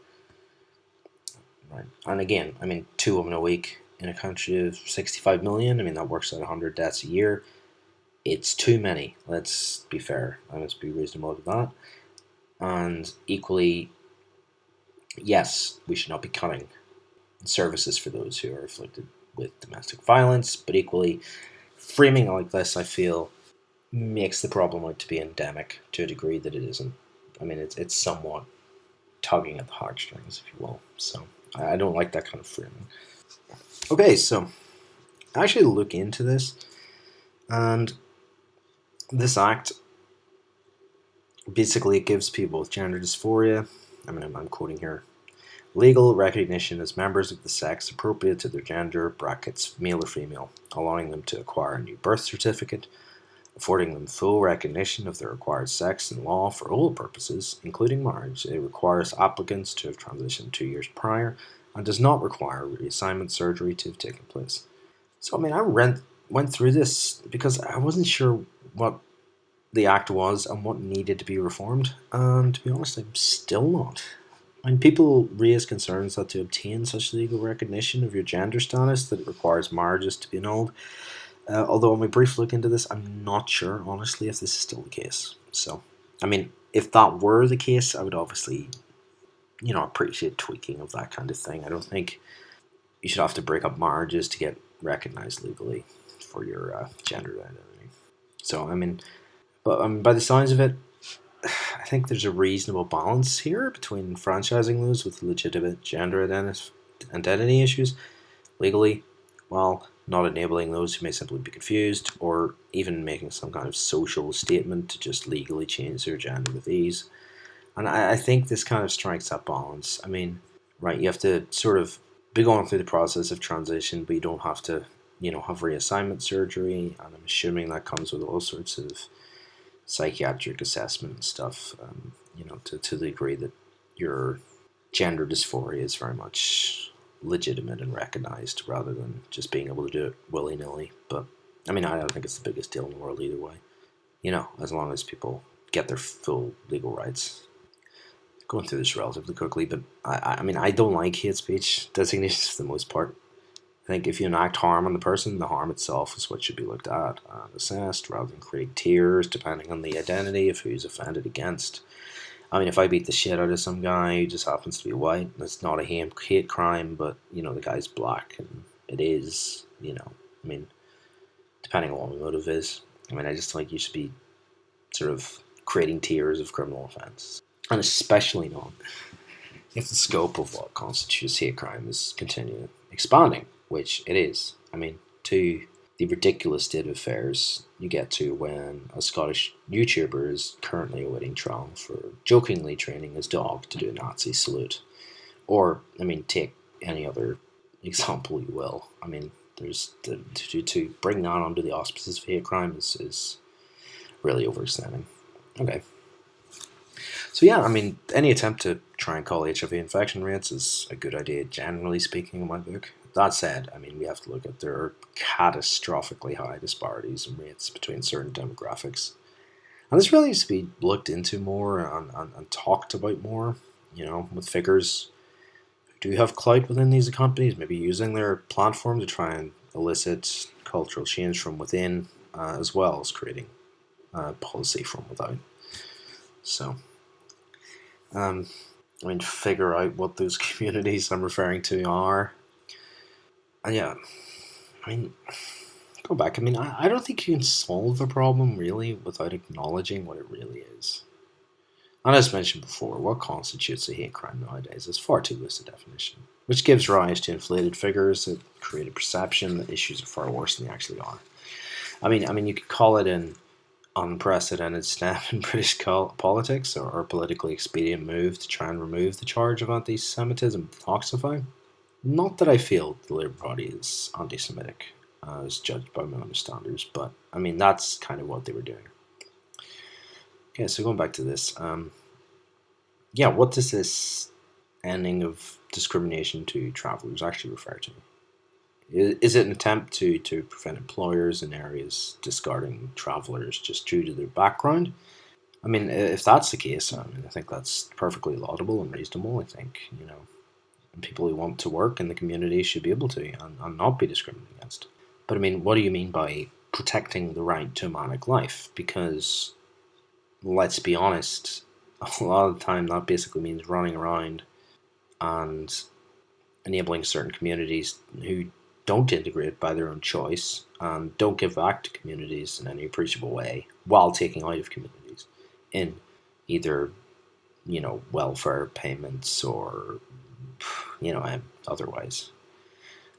Right. And again, I mean, 2 women a week in a country of 65 million, I mean, that works at 100 deaths a year. It's too many. Let's be fair. Let's be reasonable with that. And equally, yes, we should not be cutting services for those who are afflicted with domestic violence, but equally, framing it like this, I feel, makes the problem out to be endemic to a degree that it isn't. I mean, it's somewhat tugging at the heartstrings, if you will. So I don't like that kind of framing. Okay, so actually look into this, and this act basically it gives people with gender dysphoria, I'm quoting here, legal recognition as members of the sex appropriate to their gender (brackets male or female), allowing them to acquire a new birth certificate, affording them full recognition of their acquired sex in law for all purposes, including marriage. It requires applicants to have transitioned 2 years prior and does not require reassignment surgery to have taken place. So, went through this because I wasn't sure what the act was and what needed to be reformed, and to be honest, I'm still not. And people raise concerns that to obtain such legal recognition of your gender status, that it requires marriages to be annulled. Although on my brief look into this, I'm not sure, honestly, if this is still the case. So, if that were the case, I would obviously, appreciate tweaking of that kind of thing. I don't think you should have to break up marriages to get recognized legally for your gender identity. So, but by the signs of it, I think there's a reasonable balance here between franchising those with legitimate gender identity issues legally, while not enabling those who may simply be confused, or even making some kind of social statement to just legally change their gender with ease. And I think this kind of strikes that balance. Right, you have to sort of be going through the process of transition, but you don't have to, have reassignment surgery, and I'm assuming that comes with all sorts of psychiatric assessment and stuff, to the degree that your gender dysphoria is very much legitimate and recognized rather than just being able to do it willy-nilly. But I don't think it's the biggest deal in the world either way, as long as people get their full legal rights. Going through this relatively quickly, but I don't like hate speech designations for the most part. I think if you enact harm on the person, the harm itself is what should be looked at and assessed, rather than create tiers depending on the identity of who's offended against. If I beat the shit out of some guy who just happens to be white, that's not a hate crime, but, the guy's black, and it is, depending on what the motive is. I just think you should be sort of creating tiers of criminal offense. And especially not if the scope of what constitutes hate crime is continuing expanding, which it is. To the ridiculous state of affairs you get to when a Scottish YouTuber is currently awaiting trial for jokingly training his dog to do a Nazi salute. Or, take any other example you will. There's to bring that under the auspices of hate crime is really overextending. Okay. So yeah, any attempt to try and call HIV infection rates is a good idea, generally speaking, in my book. That said, we have to look at there are catastrophically high disparities in rates between certain demographics. And this really needs to be looked into more and talked about more, with figures who do have clout within these companies, maybe using their platform to try and elicit cultural change from within, as well as creating policy from without. So, figure out what those communities I'm referring to are. And yeah, go back. I don't think you can solve a problem really without acknowledging what it really is. And as mentioned before, what constitutes a hate crime nowadays is far too loose a definition, which gives rise to inflated figures that create a perception that issues are far worse than they actually are. You could call it an unprecedented step in British politics, or a politically expedient move to try and remove the charge of anti-Semitism with Oxfam. Not that I feel the Labour Party is anti-Semitic, as judged by my own standards, but that's kind of what they were doing. Okay, so going back to this, what does this ending of discrimination to travellers actually refer to? Is it an attempt to prevent employers in areas discarding travellers just due to their background? If that's the case, I think that's perfectly laudable and reasonable. I think, people who want to work in the community should be able to and not be discriminated against. But what do you mean by protecting the right to a manic life? Because, let's be honest, a lot of the time that basically means running around and enabling certain communities who don't integrate by their own choice and don't give back to communities in any appreciable way while taking out of communities in either, welfare payments or, otherwise.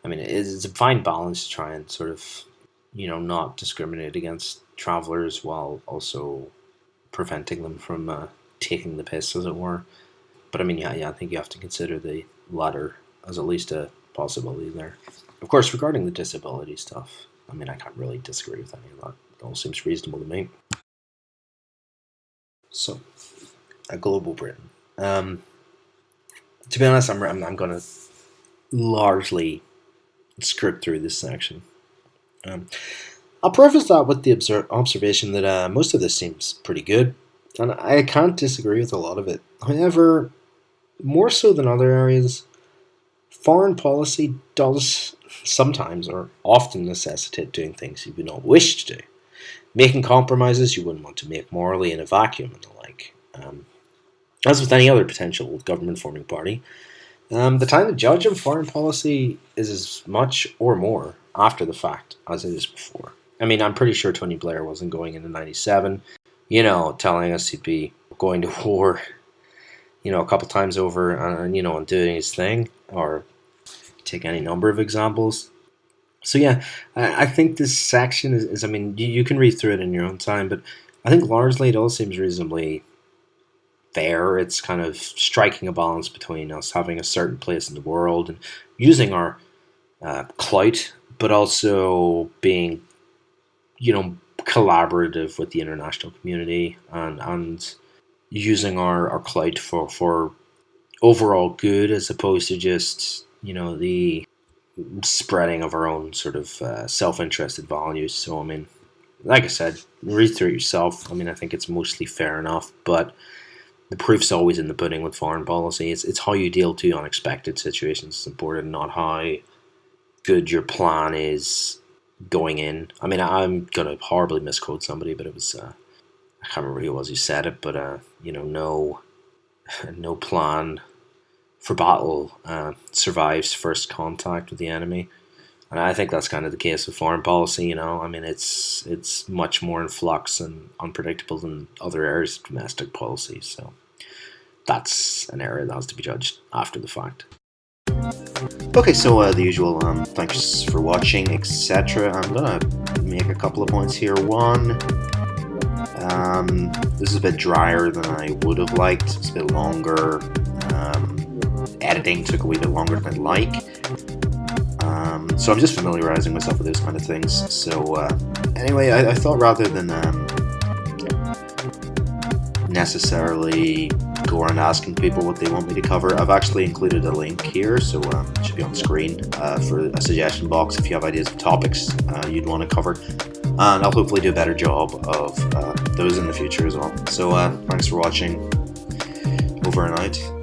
I mean, it's a fine balance to try and sort of, not discriminate against travelers while also preventing them from taking the piss, as it were. But I mean, yeah, I think you have to consider the latter as at least a possibility there. Of course, regarding the disability stuff, I mean, I can't really disagree with any of that. It all seems reasonable to me. So, a global Britain. To be honest, I'm going to largely script through this section. I'll preface that with the observation that most of this seems pretty good, and I can't disagree with a lot of it. However, more so than other areas, foreign policy does sometimes or often necessitate doing things you would not wish to do, making compromises you wouldn't want to make morally in a vacuum and the like. As with any other potential government-forming party, the time to judge on foreign policy is as much or more after the fact as it is before. I mean, I'm pretty sure Tony Blair wasn't going into 97, telling us he'd be going to war, a couple times over and doing his thing, or take any number of examples. So yeah, I think this section is I mean, you can read through it in your own time, but I think largely it all seems reasonably fair. It's kind of striking a balance between us having a certain place in the world and using our clout, but also being, collaborative with the international community and using our clout for overall good as opposed to just, the spreading of our own sort of self-interested values. So, I mean, like I said, read through it yourself. I mean, I think it's mostly fair enough, but the proof's always in the pudding with foreign policy. It's how you deal to unexpected situations is important, not how good your plan is going in. I mean, I'm going to horribly misquote somebody, but it was, I can't remember who it was who said it, but, no plan for battle survives first contact with the enemy. And I think that's kind of the case with foreign policy, I mean, it's much more in flux and unpredictable than other areas of domestic policy. So that's an area that has to be judged after the fact. Okay, so the usual thanks for watching, etc. I'm going to make a couple of points here. One, this is a bit drier than I would have liked. It's a bit longer. Editing took a wee bit longer than I'd like. So I'm just familiarizing myself with those kind of things. So anyway, I thought rather than necessarily go around asking people what they want me to cover, I've actually included a link here, so it should be on screen for a suggestion box if you have ideas of topics you'd want to cover. And I'll hopefully do a better job of those in the future as well. So thanks for watching. Over and out.